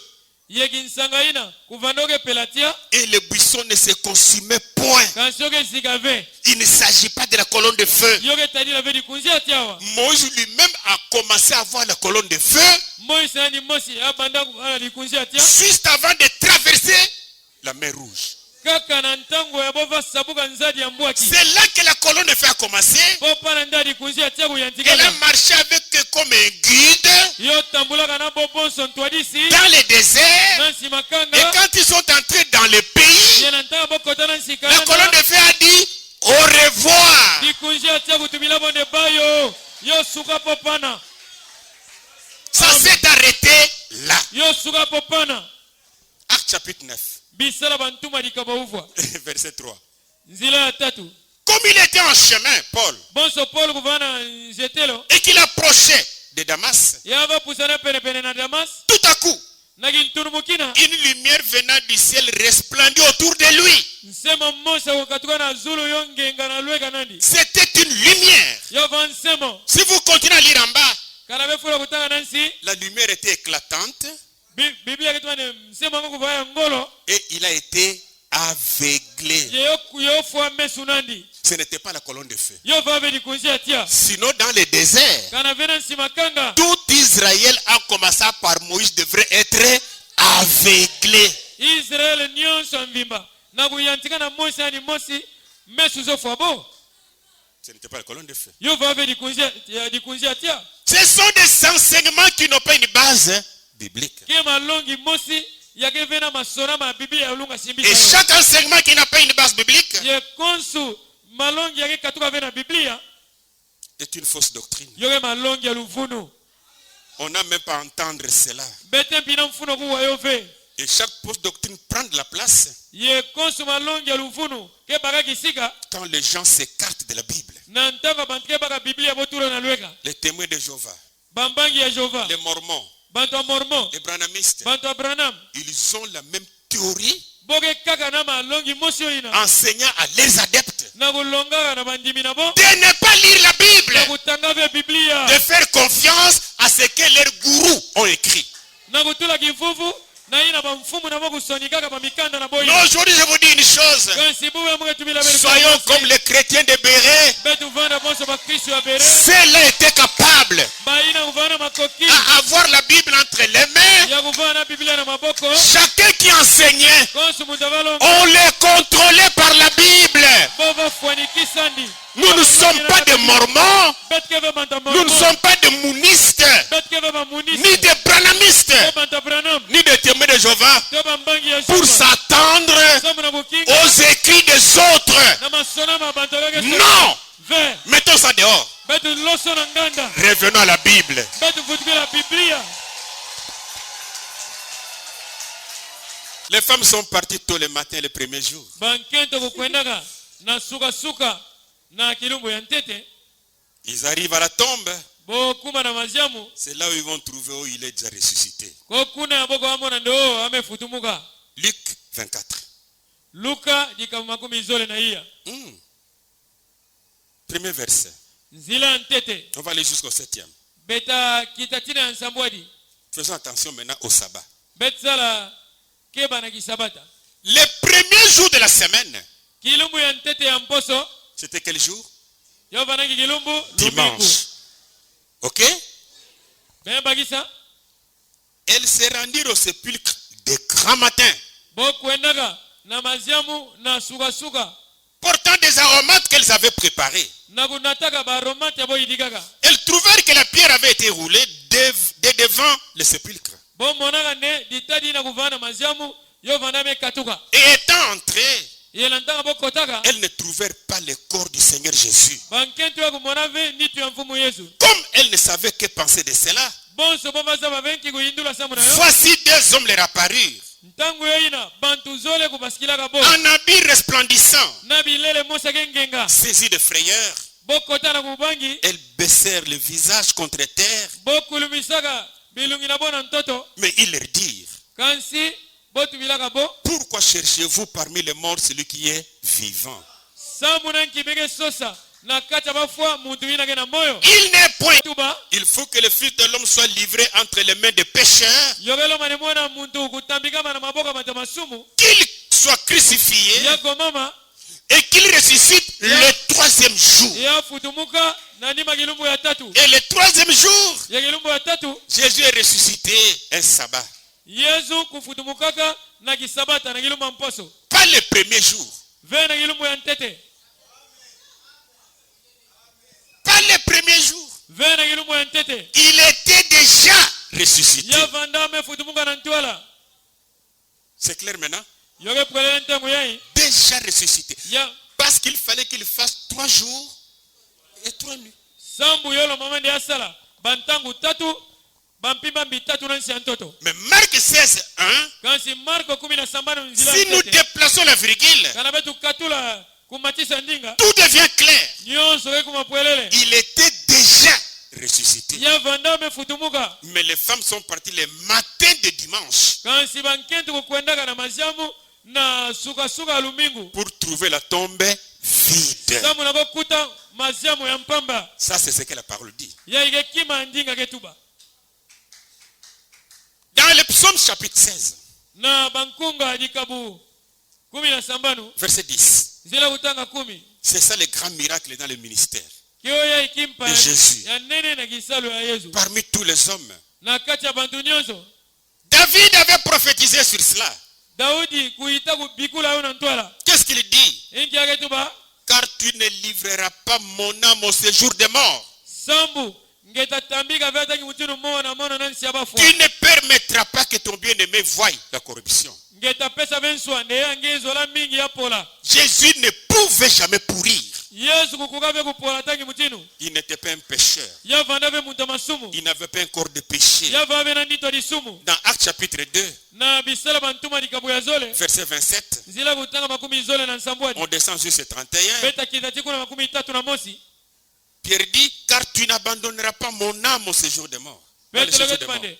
yeki nsanga ina kuvanda okepela tia Et le buisson ne se consumait point. kasi okesika ve Il ne s'agit pas de la colonne de feu. yo oketadila ve likunzi atiawa Moïse lui-même a commencé à voir la colonne de feu moise nani mosi abanda ala likunzi atia juste avant de traverser la mer Rouge. kaka na ntango ya bova sabuka nzadi ya mbwaki C'est là que la colonne de feu a commencé. po pana nda likunzi atia Elle a kuyantikana marché avec eux comme un guide yo tambulaka na bobonso ntwadisi dans le désert. na nsima Et kanga quand ils sont entrés dans le pays, ye na ntango bokota na la nsikana colonne de feu a dit au revoir. likunzi atia kutumila bonde bayo yo suka po pana Ça s'est arrêté là. yo suka po pana Acte chapitre 9, bisala bantuma likaba uvwa verset 3. nzila ya tatu Comme il était en chemin, Paul, bonso paul kuvana nzetelo et qu'il approchait de Damas, yava pusana penepene na damas tout à coup, nakinturumukina une lumière venant du ciel resplendit autour de lui. nsemo mmosa kukatuka na zulu yo ngenga na lweka nandi C'était une lumière. yova nsemo Si vous continuez à lire en bas, kana befula kutanga nansi la lumière était éclatante biblia kitwane nsemo ango kuvaya ngolo et il a été aveuglé. yofua mesu nandi Ce n'était pas la colonne de feu. yova ave likunzi atia Sinon, dans le désert, kana vena nsima kanga tout Israël, en commençant par Moïse, devrait être aveuglé. israele nyonso mvimba na kuyantika na mosi ani mosi mesu zofua bo Ce n'était pas la colonne de feu. yova ave likunzi atia Ce sont des enseignements qui n'ont pas une base biblique. ke malongi mosi yake vena masona ma biblia ya ulunga Et simbisa chaque enseignement qui n'a pas une base biblique ye konsu malongi yake katuka vena biblia est une fausse doctrine. yoke malongi ya luvunu On n'a même pas à entendre cela. bete mpina mfuno kuwa yo ve Et chaque fausse doctrine prend de la place ye konsu malongi ya luvunu ke baka kisika quand les gens s'écartent de la Bible. na ntango bantu ke baka biblia botula na lweka Les témoins de Jéhovah, bambangi ya jehova les Mormons, bantu ya mormon les Branhamistes, bantu ya branam ils ont la même théorie boke kaka na malongi mosi oyo ina enseignant à leurs adeptes na kulongaka na bandimi na bo de ne pas lire la Bible, na kutanga ve biblia de faire confiance à ce que leurs gourous ont écrit. na kutula kivuvu na ina bamfumu na bo kusoni kaka bamikanda na boyi Mais aujourd'hui, je vous dis une chose. kasi buwe muke tumila bere Soyons comme les chrétiens de Béret. betu vana bonso bakristo ya bere Ceux-là étaient capables baina kuvana makoki à avoir la Bible entre les mains. ya kuvana biblia na maboko Chacun qui enseignait, konsu mundu avalonga on les contrôlait par la Bible. bo bafuanikisandi Nous ne sommes pas des Mormons. betkeve banta Nous ne sommes pas des Mounistes, betkeve bamunisi ni des Branhamistes, to banta branam ni des témoins de Jéhovah to bambangi ya pour s'attendre somo na bukinga aux écrits des autres. na masona ma bantu kake Non! ve Mettons ça dehors. betu loso na nganda Revenons à la Bible. betu vutukila biblia Les femmes sont parties tôt le matin, le premier jour. bankento kukwendaka na sukasuka na kilumbu ya ntete Ils arrivent à la tombe. bokuma na maziamu C'est là où ils vont trouver où il est déjà ressuscité. kokuna ya boko amona ndo amefutumuka Luc 24. luka jikamu makumi zole na iya Premier verset. nzila ya ntete On va aller jusqu'au 7e. beta kitatina ya nsambwadi Faisons attention maintenant au sabbat. betsala keba na kisabata Les premiers jours de la semaine, kilumbu ya ntete ya mposo c'était quel jour? yo vanaki kilumbu lumingu Dimanche. Ok? bembakisa Elles se rendirent au sépulcre de grand matin, bokwendaka na maziamu na sukasuka portant des aromates qu'elles avaient préparés. na kunataka baromate ya boyidikaka Elles trouvèrent que la pierre avait été roulée de devant le sépulcre. bomonaka ne ditadi na kuvana maziamu yo vana mekatuka Et étant entrées, yela ntaka bokotaka elles ne trouvèrent pas le corps du Seigneur Jésus. bankentu ya kumona ve nditu ya mfumu yesu Comme elles ne savaient que penser de cela, bonso bovaza babenki kuyindula samu na yo voici deux hommes leur apparurent, ntango yo ina bantu zole kubasikilaka bo en habits resplendissants, na bilele mosake ngenga saisis de frayeur. bokota na kubangi Elles baissèrent le visage contre terre, bokulumisaka bilungi na bo na ntoto mais ils leur dirent, kansi botubilaka bo pourquoi cherchez-vous parmi les morts celui qui est vivant? samu na nkibeke sosa na kati ya bafwa muntu wina ke na moyo Il n'est point. tuba Il faut que le Fils de l'homme soit livré entre les mains des pécheurs, yokelo mane mwana muntu kutambikama na maboka mata masumu qu'il soit crucifié yako mama et qu'il ressuscite le troisième jour. ya futumuka na ndima kilumbu ya tatu Et le troisième jour, ya kilumbu ya tatu Jésus est ressuscité un sabbat. Yesu kufutumukaka na kisabata na kilumbu mposo Pas le premier jour. ve na kilumbu ya ntete Pas le premier jour. ve na kilumbu ya ntete Il était déjà ressuscité. ya vandame futumuka na ntwala C'est clair maintenant? yoke pwelele ntengu yai Déjà ressuscité. ya Parce qu'il fallait qu'il fasse 3 jours et 3 nuits. sambu yolo mama ndi asala bantangu tatu bampimba mbitatu na nsi ya ntoto Mais Marc 16, 1, kansi marko 17 nzila si nous déplaçons la virgule, kana betu katula kumatisa ndinga tout devient clair. nyonso ke kumapwelele Il était déjà ressuscité. ya vandame futumuka Mais les femmes sont parties le matin de dimanche kansi bankentu kukwendaka na maziamu na sukasuka lumingu pour trouver la tombe vide. samu na kokuta maziamu ya mpamba Ça, c'est ce que la parole dit. ya ike kima ndinga ketuba Dans le psaume chapitre 16, na bankunga dikabu 17 verset 10, zila kutanga 10 c'est ça le grand miracle dans le ministère. kio ya ikimpa De Jésus. ya nene na kisalo ya Yesu Parmi tous les hommes, na kati ya bantu nyonso David avait prophétisé sur cela. Daudi kuita kubikula yo na ntwala Qu'est-ce qu'il dit? inki yake tuba Car tu ne livreras pas mon âme au séjour des morts. sambu ngetatambika vetaki mutinu mona mona na nsi ya bafwa Tu ne permettras pas que ton bien-aimé voie la corruption. ngetapesa benswa nde yangezola mingi ya pola Jésus ne pouvait jamais pourrir. Yesu kukuka ve kupola tangi mutinu Il n'était pas un pécheur. yavanda ve muntu masumu Il n'avait pas un corps de péché. yava ve na ndito lisumu Dans Actes chapitre 2, na bisala bantuma dikabu ya zole verset 27, zila kutanga 10 na nsambwadi on descend jusqu'au 31. beta kitati kuna 30 na mosi Pierre dit, car tu n'abandonneras pas mon âme au séjour des morts. Dans le beta séjour loke des morts. tupande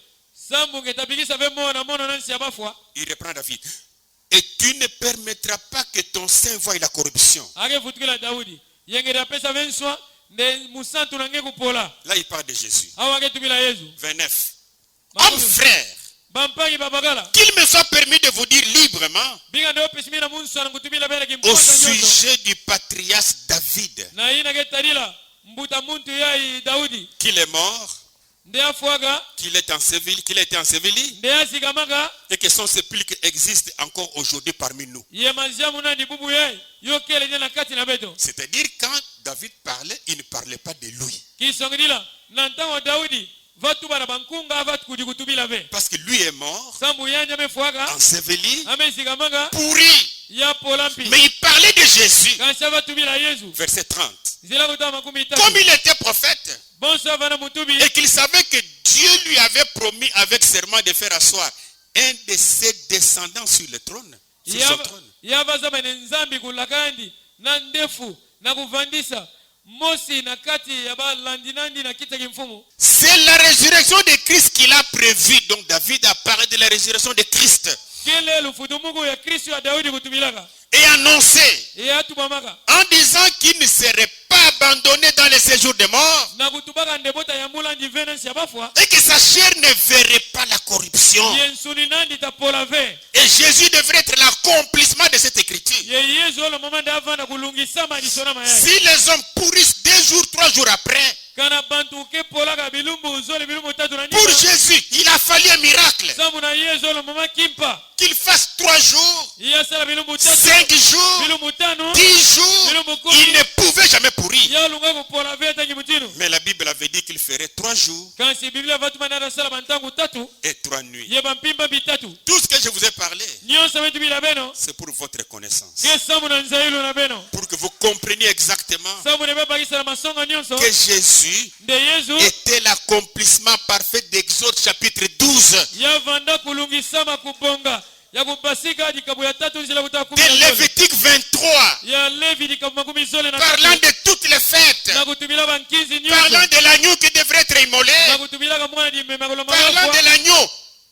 sambu ngetapikisa ve mona mona na nsi ya bafwa Il reprend David. Et tu ne permettras pas que ton sein voie la corruption. ake vutukila Daudi yengetapesa benswa nde musantu nange kupola Là, il parle de Jésus. awa ake tupila Yesu 29. Homme frère, bampangi babagala qu'il me soit permis de vous dire librement binga ndio pesimina munsu anakutubila bela au kimponza nyoto sujet du patriarche David, na ina ketalila mbuta muntu yai Daudi qu'il est mort, nde afwaga qu'il est enseveli, qu'il a été enseveli, nde asikamaka et que son sépulcre existe encore aujourd'hui parmi nous. ye maziamu nandi bubu yai yokele nye na kati na beto C'est-à-dire, quand David parlait, il ne parlait pas de lui. kisongidila na ntango Daudi vatuba na bankunga vatu kudikutubila ve Parce que lui est mort, sambu yanya mefwaga enseveli, amesikamaka pourri. ya polampi Mais il parlait de Jésus. kasi avatubila Yesu Verset 30. zila kutama 13 Comme il était prophète, bonso avana mutubi et qu'il savait que Dieu lui avait promis avec serment de faire asseoir un de ses descendants sur le trône, sur son trône. yavaza bene nzambi kulakandi na ndefu na kuvandisa mosi na kati ya balandinandi na kita kimfumu C'est la résurrection de Christ qu'il a prévue. Donc David a parlé de la résurrection de Christ kele lufutumuku ya Kristo ya Daudi kutubilaka et annoncé eyatubamaka en disant qu'il ne serait pas abandonné dans le séjour des morts na kutubaka ndebota ya mulandi venansi ya bafwa et que sa chair ne verrait pas la corruption. ye nsuni nandi tapola ve Et Jésus devrait être l'accomplissement de cette écriture. ye Yesu olo mama nde avanda kulungisama lisona mayai Si les hommes pourrissent 2 jours, 3 jours après, kana bantu kepolaka bilumbu uzole bilumbu tatu na pour nyika Jésus, il a fallu un miracle. sambu na Yesu olo mama kimpa Qu'il fasse 3 jours, yasala bilumbu tatu 5 jours, bilumbu tano 10 jours, il ne pouvait jamais pourrir. yalunga kupola ve tangi mutinu Mais la Bible avait dit qu'il ferait 3 jours kansi biblia vatuma nada sala bantangu tatu et 3 nuits. ye bampimba bitatu Tout ce que je vous ai parlé, nyonso betu bila beno c'est pour votre connaissance. ke sambu na nzailu na beno Pour que vous compreniez exactement sambu ne bebakisa na masonga nyonso que Jésus nde Yesu était l'accomplissement parfait d'Exode chapitre 12. yavanda kulungisama kubonga ya kubasika dikabu ya tatu nzila kutaka De Lévitique 23, ya Levi dikabu makumi zole na parlant de toutes les fêtes, na kutumila bankizi nyonso parlant de l'agneau qui devrait être immolé, na kutumila kamwana di memakolo parlant de maloko l'agneau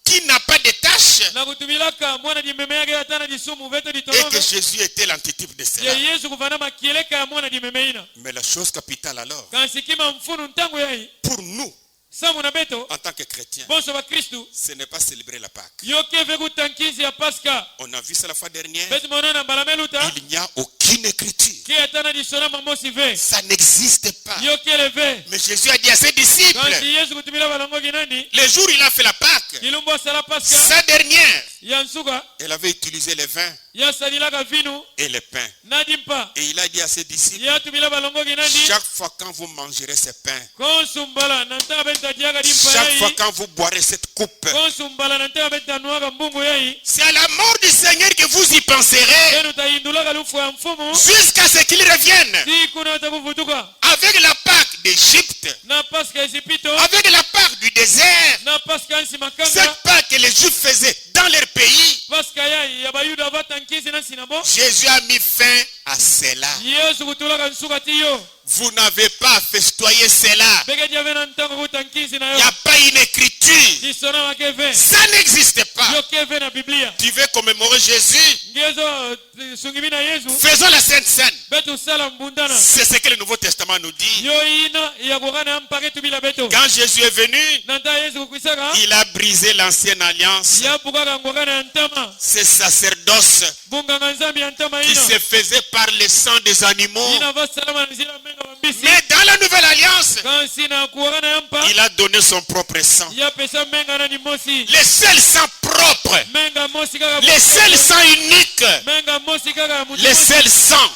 qui n'a pas de tache, na kutumilaka mwana dimeme yake atana disumu veto et que ditolove Jésus était l'antitype de ye cela. yesu kuvana makieleka ya mwana dimeme ina Mais la chose capitale alors, kansikima mfunu ntango yayi pour nous, samu na beto en tant que chrétiens, bonso bakristu ce n'est pas célébrer la Pâque. yokeve kutankizi ya paska On a vu ça la fois dernière. beti monana mbala meluta Il n'y a aucune écriture. ki atana disona mamosi ve Ça n'existe pas. yokele ve Mais Jésus a dit à ses disciples, kansi yesu kutumila balongo kinani le jour où il a fait la Pâque, kilumbu asala paska sa dernière, ya nsuka elle avait utilisé les vins yasalilaka vinu et les pains. nadimpa Et il a dit à ses disciples, yatumila balongo kinani chaque fois quand vous mangerez ces pains, konsumbala nantaka benta diaka dimpa chaque fois yayi quand vous boirez cette coupe, konsumbala nantaka benta nuaka mbungu yayi c'est à la mort du Seigneur que vous y penserez enu tayindulaka lufu ya mfumu jusqu'à ce qu'il revienne. sikuna atakuvutuka Avec la Pâque d'Égypte, na paska esipito avec la Pâque du désert, na paska nsi makanga cette Pâque que les Juifs faisaient dans leur pays, paska yayi ya bayuda batankisi na sinabo Jésus a mis fin à cela. yesu kutulaka nsuka ti yo Vous n'avez pas à festoyer cela. beke diave na ntango kutankisi na Il n'y yo a pas une écriture. disona makeve Ça n'existe pas. yo keve na biblia Tu veux commémorer Jésus? ngezo sungimi na yesu Faisons la Sainte Seine. betu sala mbundana C'est ce que le Nouveau Testament nous dit. yo ina ya kokana ya mpake tubila beto Quand Jésus est venu, nanta yesu kukwisaka il a brisé l'ancienne alliance. ya bukaka ngokana ya ntama Ce sacerdoce bunganga nzambi ya ntama qui ina se faisait par le sang des animaux. ina vasalama na nzela menga mambisi Mais dans la nouvelle alliance, kansi na kuwakana ya mpa il a donné son propre sang. ya pesa menga nani mosi Le seul sang propre, menga mosi kaka le seul sang unique, menga mosi kaka ya mutu le mosi. seul sang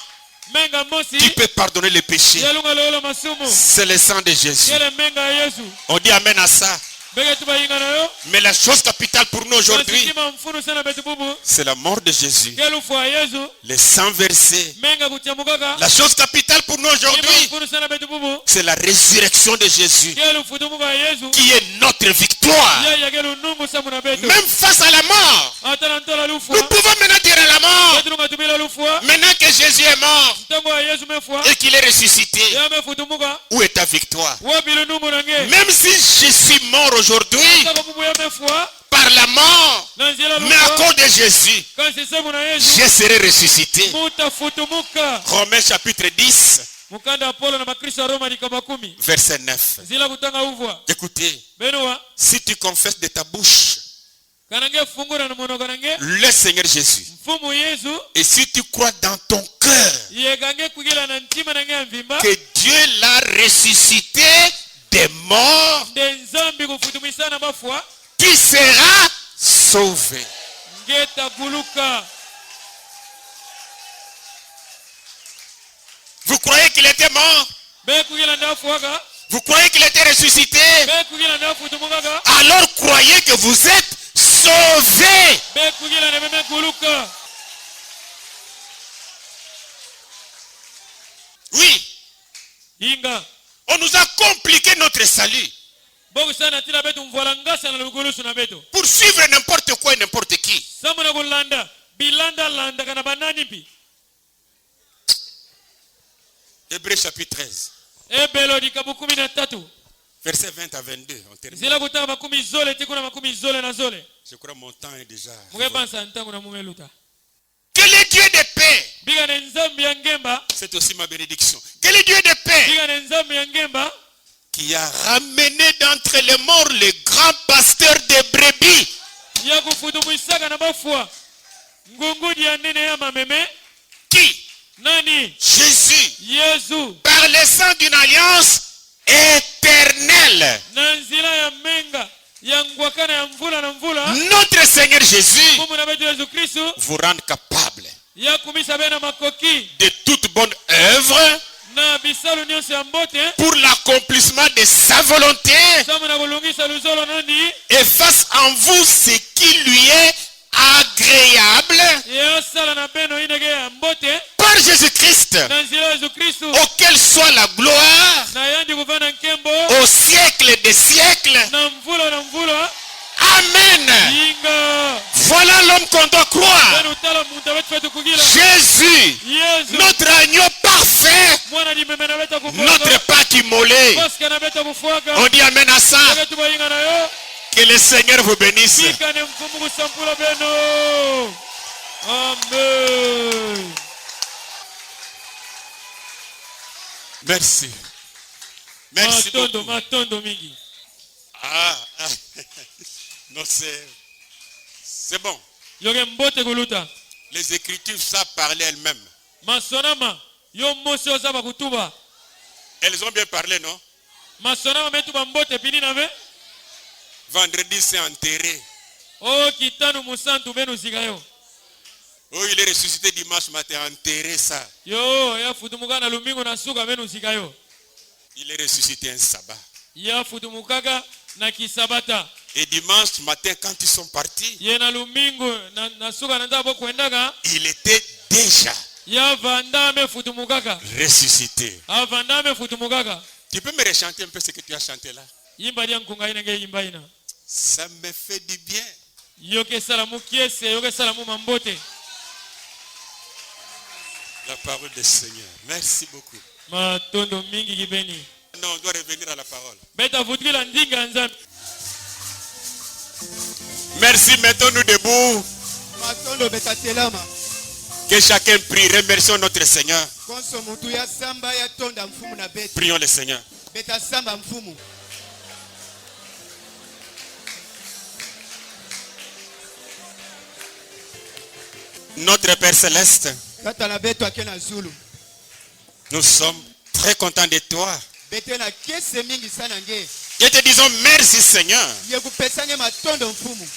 menga mosi qui peut pardonner les péchés, yalunga lolo masumu c'est le sang de Jésus. yele menga ya yesu On dit amen à ça. beke tubayinga na yo Mais la chose capitale pour nous aujourd'hui, kasikima mfunu sana betu bubu c'est la mort de Jésus. kelufu ya yesu Le sang versé. menga kutiamukaka La chose capitale pour nous ima aujourd'hui, mfunu sana betu bubu c'est la résurrection de Jésus, kelufu tumuka ya yesu qui est notre victoire. yeye yakelu nungu samu na betu Même face à la mort, atala ntola nous lufua pouvons maintenant dire à la mort, betu lunga tumila lufua maintenant que Jésus est mort ntango ya yesu mefua et qu'il est ressuscité, ya mefutumuka où est ta victoire? wapi lunungu nange Même si je suis mort aujourd'hui sako bubu ya mefua par la mort, na nzela mais à lufua cause de Jésus, kansi samu na yesu je serai ressuscité. mutafutumuka Romains chapitre 10, mukanda apolo na bakristo ya roma likama 10 verset 9. nzila kutanga uvua Écoutez, benuwa si tu confesses de ta bouche kanange fungura na monoko nange le Seigneur Jésus, mfumu yesu et si tu crois dans ton cœur yekange kugila na ntima nange ya mvimba que Dieu l'a ressuscité des morts, nde nzambi kufutumisa na bafwa tu seras sauvé. ngetaguluka. Vous croyez qu'il était mort? Be kugila ndafuaka Vous croyez qu'il était ressuscité? be kugila ndafutumukaka Alors croyez que vous êtes sauvés. be kugila na meme guluka. Oui, Inga on nous a compliqué notre salut boku sana tila betu mvola ngasa na lugulusu na betu pour suivre n'importe quoi et n'importe qui. samu na kulanda bilanda landa kana banani pi. Hébreux chapitre 13, Ebelo dikabu 13 verset 20 à 22. On termine. zila kutaka makumi zole tikuna makumi zole na zole Je crois que mon temps est déjà. mukepansa ntangu na mumeluta Que le Dieu de paix, biga ne nzambi ya ngemba c'est aussi ma bénédiction. Que le Dieu de paix, biga ne nzambi ya ngemba qui a ramené d'entre les morts le grand pasteur des brebis, ya kufutumisaka na bafwa ngungudi ya nene ya mameme qui, nani Jésus, yesu par le sang d'une alliance éternelle, na nzila ya menga ya ngwakana ya mvula na mvula notre Seigneur Jésus mumu na betu yesu kristu vous rend capable ya kumisa bena makoki de toute bonne œuvre na bisalu nyonso ya mbote pour l'accomplissement de sa volonté samu na kulungisa luzolo nani et fasse en vous ce qui lui est agréable yasala na beno inege ya mbote par Jésus-Christ, na nzila ya yesu kristu auquel soit la gloire na yandi kuvana nkembo au siècle des siècles. na mvula Amen. inga Voilà l'homme qu'on doit croire. beno tala muntu abetu fetu kugila Jésus, yesu notre agneau parfait, mwana limeme na beta notre kufuaka Pâque immolé. koska na beta kufuaka On dit amen à ça. betu bayinga na yo Que le Seigneur vous bénisse. Pikane mfumu kusampula beno. Amen. Merci. Merci beaucoup. Matondo mingi. Ah. Non, c'est bon. Yoge mbote kuluta. Les Écritures savent parler elles-mêmes. Masonama. Yo mose ozaba kutuba. Elles ont bien parlé, non? Masonama metuba mbote pini nave. Vendredi, c'est enterré. Oh, kitanu musantu benu zigayo. Oh, il est ressuscité dimanche matin, enterré ça. Yo, ya futumuka na lumingo na suka benu zigayo. Il est ressuscité un sabbat. Ya futumukaga na kisabata. Et dimanche matin, quand ils sont partis, Ye na lumingo na suka na ndabo kwendaga. il était déjà Ya vandame futumukaga. ressuscité. A vandame futumukaga. Tu peux me rechanter un peu ce que tu as chanté là? Yimba dia nkunga ina nge yimba ina. Ça me fait du bien. Yoke salamu kiese, yoke salamu mambote. La parole du Seigneur. Merci beaucoup. Matondo mingi kibeni. Non, on doit revenir à la parole. Beta vutila ndinga nzambi. Merci, mettons-nous debout. Matondo beta telama. Que chacun prie. Remercions notre Seigneur. Konso mutu ya samba ya tonda mfumu na beta. Prions le Seigneur. Beta samba mfumu. Notre Père Céleste, Kata na beto akena zulu. nous sommes très contents de toi. Bete na kese mingi sana nge. Et te disons merci Seigneur. Yekupesange matondo mfumu.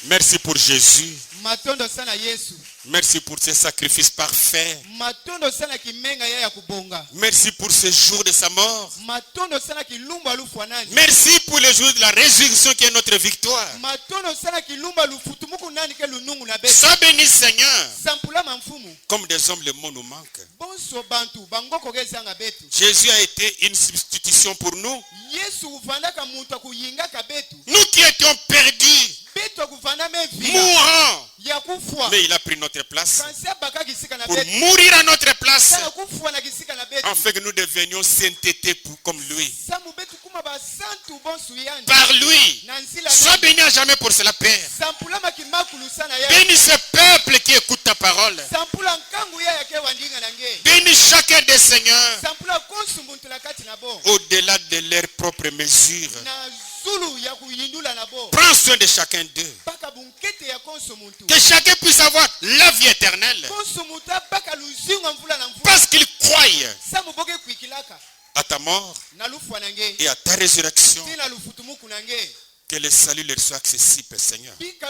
Merci pour Jésus. Matondo sana Yesu. Merci pour ce sacrifice parfait. Matondo sana kimenga ya kubonga. Merci pour ce jour de sa mort. Matondo sana kilumba lufu nani. Merci pour le jour de la résurrection qui est notre victoire. Matondo sana kilumba lufutumuku nani ke lunungu na beta. Sois béni Seigneur. Sampula mfumu. Comme des hommes, le mot nous manque. Bonso bantu bangoko gezanga betu. Jésus a été une substitution pour nous. Yesu uvandaka muntu akuyinga kabetu. Nous qui étions perdus, Betu akuvanda mevila. mourants. Ya kufwa. Mais il a pris notre place. Kansia baka kisika na Pour betu. mourir à notre place. Sana kufwa na kisika na betu. Afin que nous devenions sainteté comme lui. Samu betu kuma ba santu bonsu yandi. Par lui. Nansila Sois béni à jamais pour cela, Père. Sampula makimakulu sana ya. Bénis ce peuple qui écoute ta parole. Sampula nkangu ya yake wandinga nange. Bénis chacun des seigneurs. Sampula konsumbuntu la kati na bo. Au-delà de leurs propres mesures. Na zulu ya kuyindula na bo. Prends soin de chacun d'eux. Baka bunkete ya konsumuntu. Que chacun puisse avoir la vie éternelle. Konsumuta baka luzinga mvula na mvula. Parce qu'ils croient Samu boke kuikilaka. à ta mort Na lufwa nange. et à ta résurrection. Tina lufutumuku nange. Que le salut leur soit accessible, Seigneur. Bika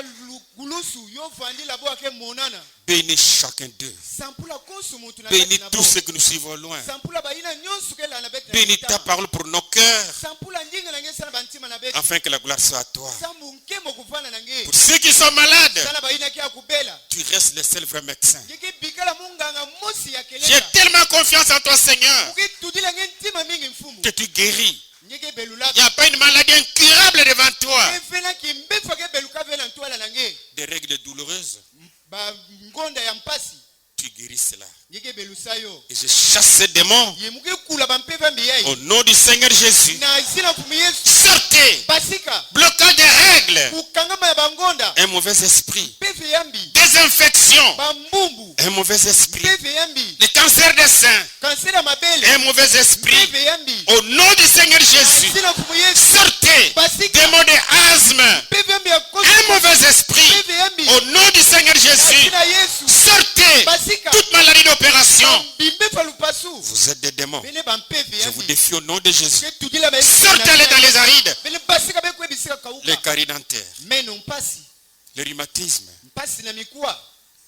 gulusu yo vandi la bo ake monana. Bénis chacun d'eux. Sampula konsumutu na Bénis kati na bo. tous ceux que nous suivons loin. Sampula baina nyonsu ke la na bete. Bénis ta parole pour nos cœurs. Sampula njinga nange sana bantima na bete. Afin que la gloire soit à toi. Sambu nkemo kuvana nange. Pour ceux qui sont malades, Sana baina kia kubela. tu restes le seul vrai médecin. Gege bikala munganga mosi ya J'ai keleka. tellement confiance en toi, Seigneur, Uki tudile nge ntima mingi mfumu. que tu guéris. Ngege Il belulaka. n'y a pas une maladie incurable devant toi. Evena kimbefa ke beluka vena ntwala nange. Des règles douloureuses, Ba ngonda ya mpasi. tu guéris cela. Ngege belusayo. Et je chasse ces démons Yemuke kula bampefa mbiyai. au nom du Seigneur Jésus. Na zina mfumu Yesu. Sortez, Basika. blocage des règles, Kukangama ya bangonda. un mauvais esprit, Pefe yambi. désinfection, Bambumbu. un mauvais esprit, Pefe yambi. le cancer des seins, Kansera ya mabele. un mauvais esprit, Pefe yambi. au nom du Seigneur Jésus. Zina mfumu Yesu. Sortez, Basika. démons de asthme, Pefe yambi ya kosu. un mauvais esprit, Pefe yambi. au nom du Seigneur Jésus. Zina Yesu. Sortez, Basika. toute maladie d'opération. Bimbefa lupasu. Vous êtes des démons. Bene bampefe Je vous yambi. défie au nom de Jésus. Ke tudila ba Yesu. Sortez-les dans les arides, Bene basika bekwe bisika kauka. les caries dentaires, Meno mpasi. le rhumatisme, Mpasi na mikuwa.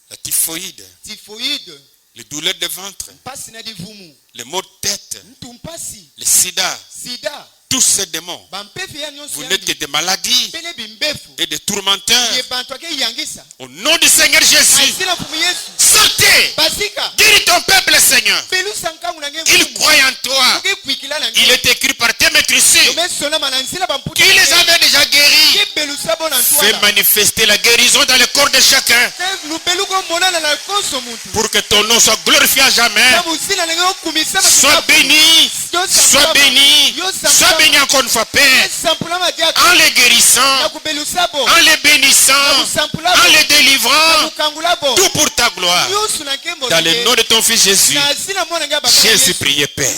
la typhoïde, Tifoide. les douleurs de ventre, Mpasi na divumu. les maux de tête, Mtu mpasi. le sida, Sida. tous ces démons. Bampefe ya nyonso Vous n'êtes que yambi. des maladies Bene bimbefu. et des tourmenteurs. Ye bantu ake yangisa. Au nom du Seigneur Jésus, Azina mfumu Yesu. sortez, Basika. guéris ton peuple, Seigneur. Belusa nkangu nange Il mfumu. croit en toi. Uke kuikila nange. Il est écrit par tes maîtresses Yomesona mananzila bamputi. qui les avait déjà guéris. Ke belusa bona Fais ntwala. manifester la guérison dans le corps de chacun Ke lubeluko monana na konso muntu. pour que ton nom soit glorifié à jamais. Sabu zina nange okumisa Sois makikapu. béni Sois béni encore une fois, Père, en les guérissant, en les bénissant, en les délivrant, tout pour ta gloire. Dans le nom de ton Fils Jésus, j'ai ainsi prié, Père.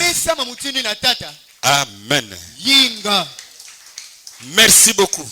Amen. Merci beaucoup.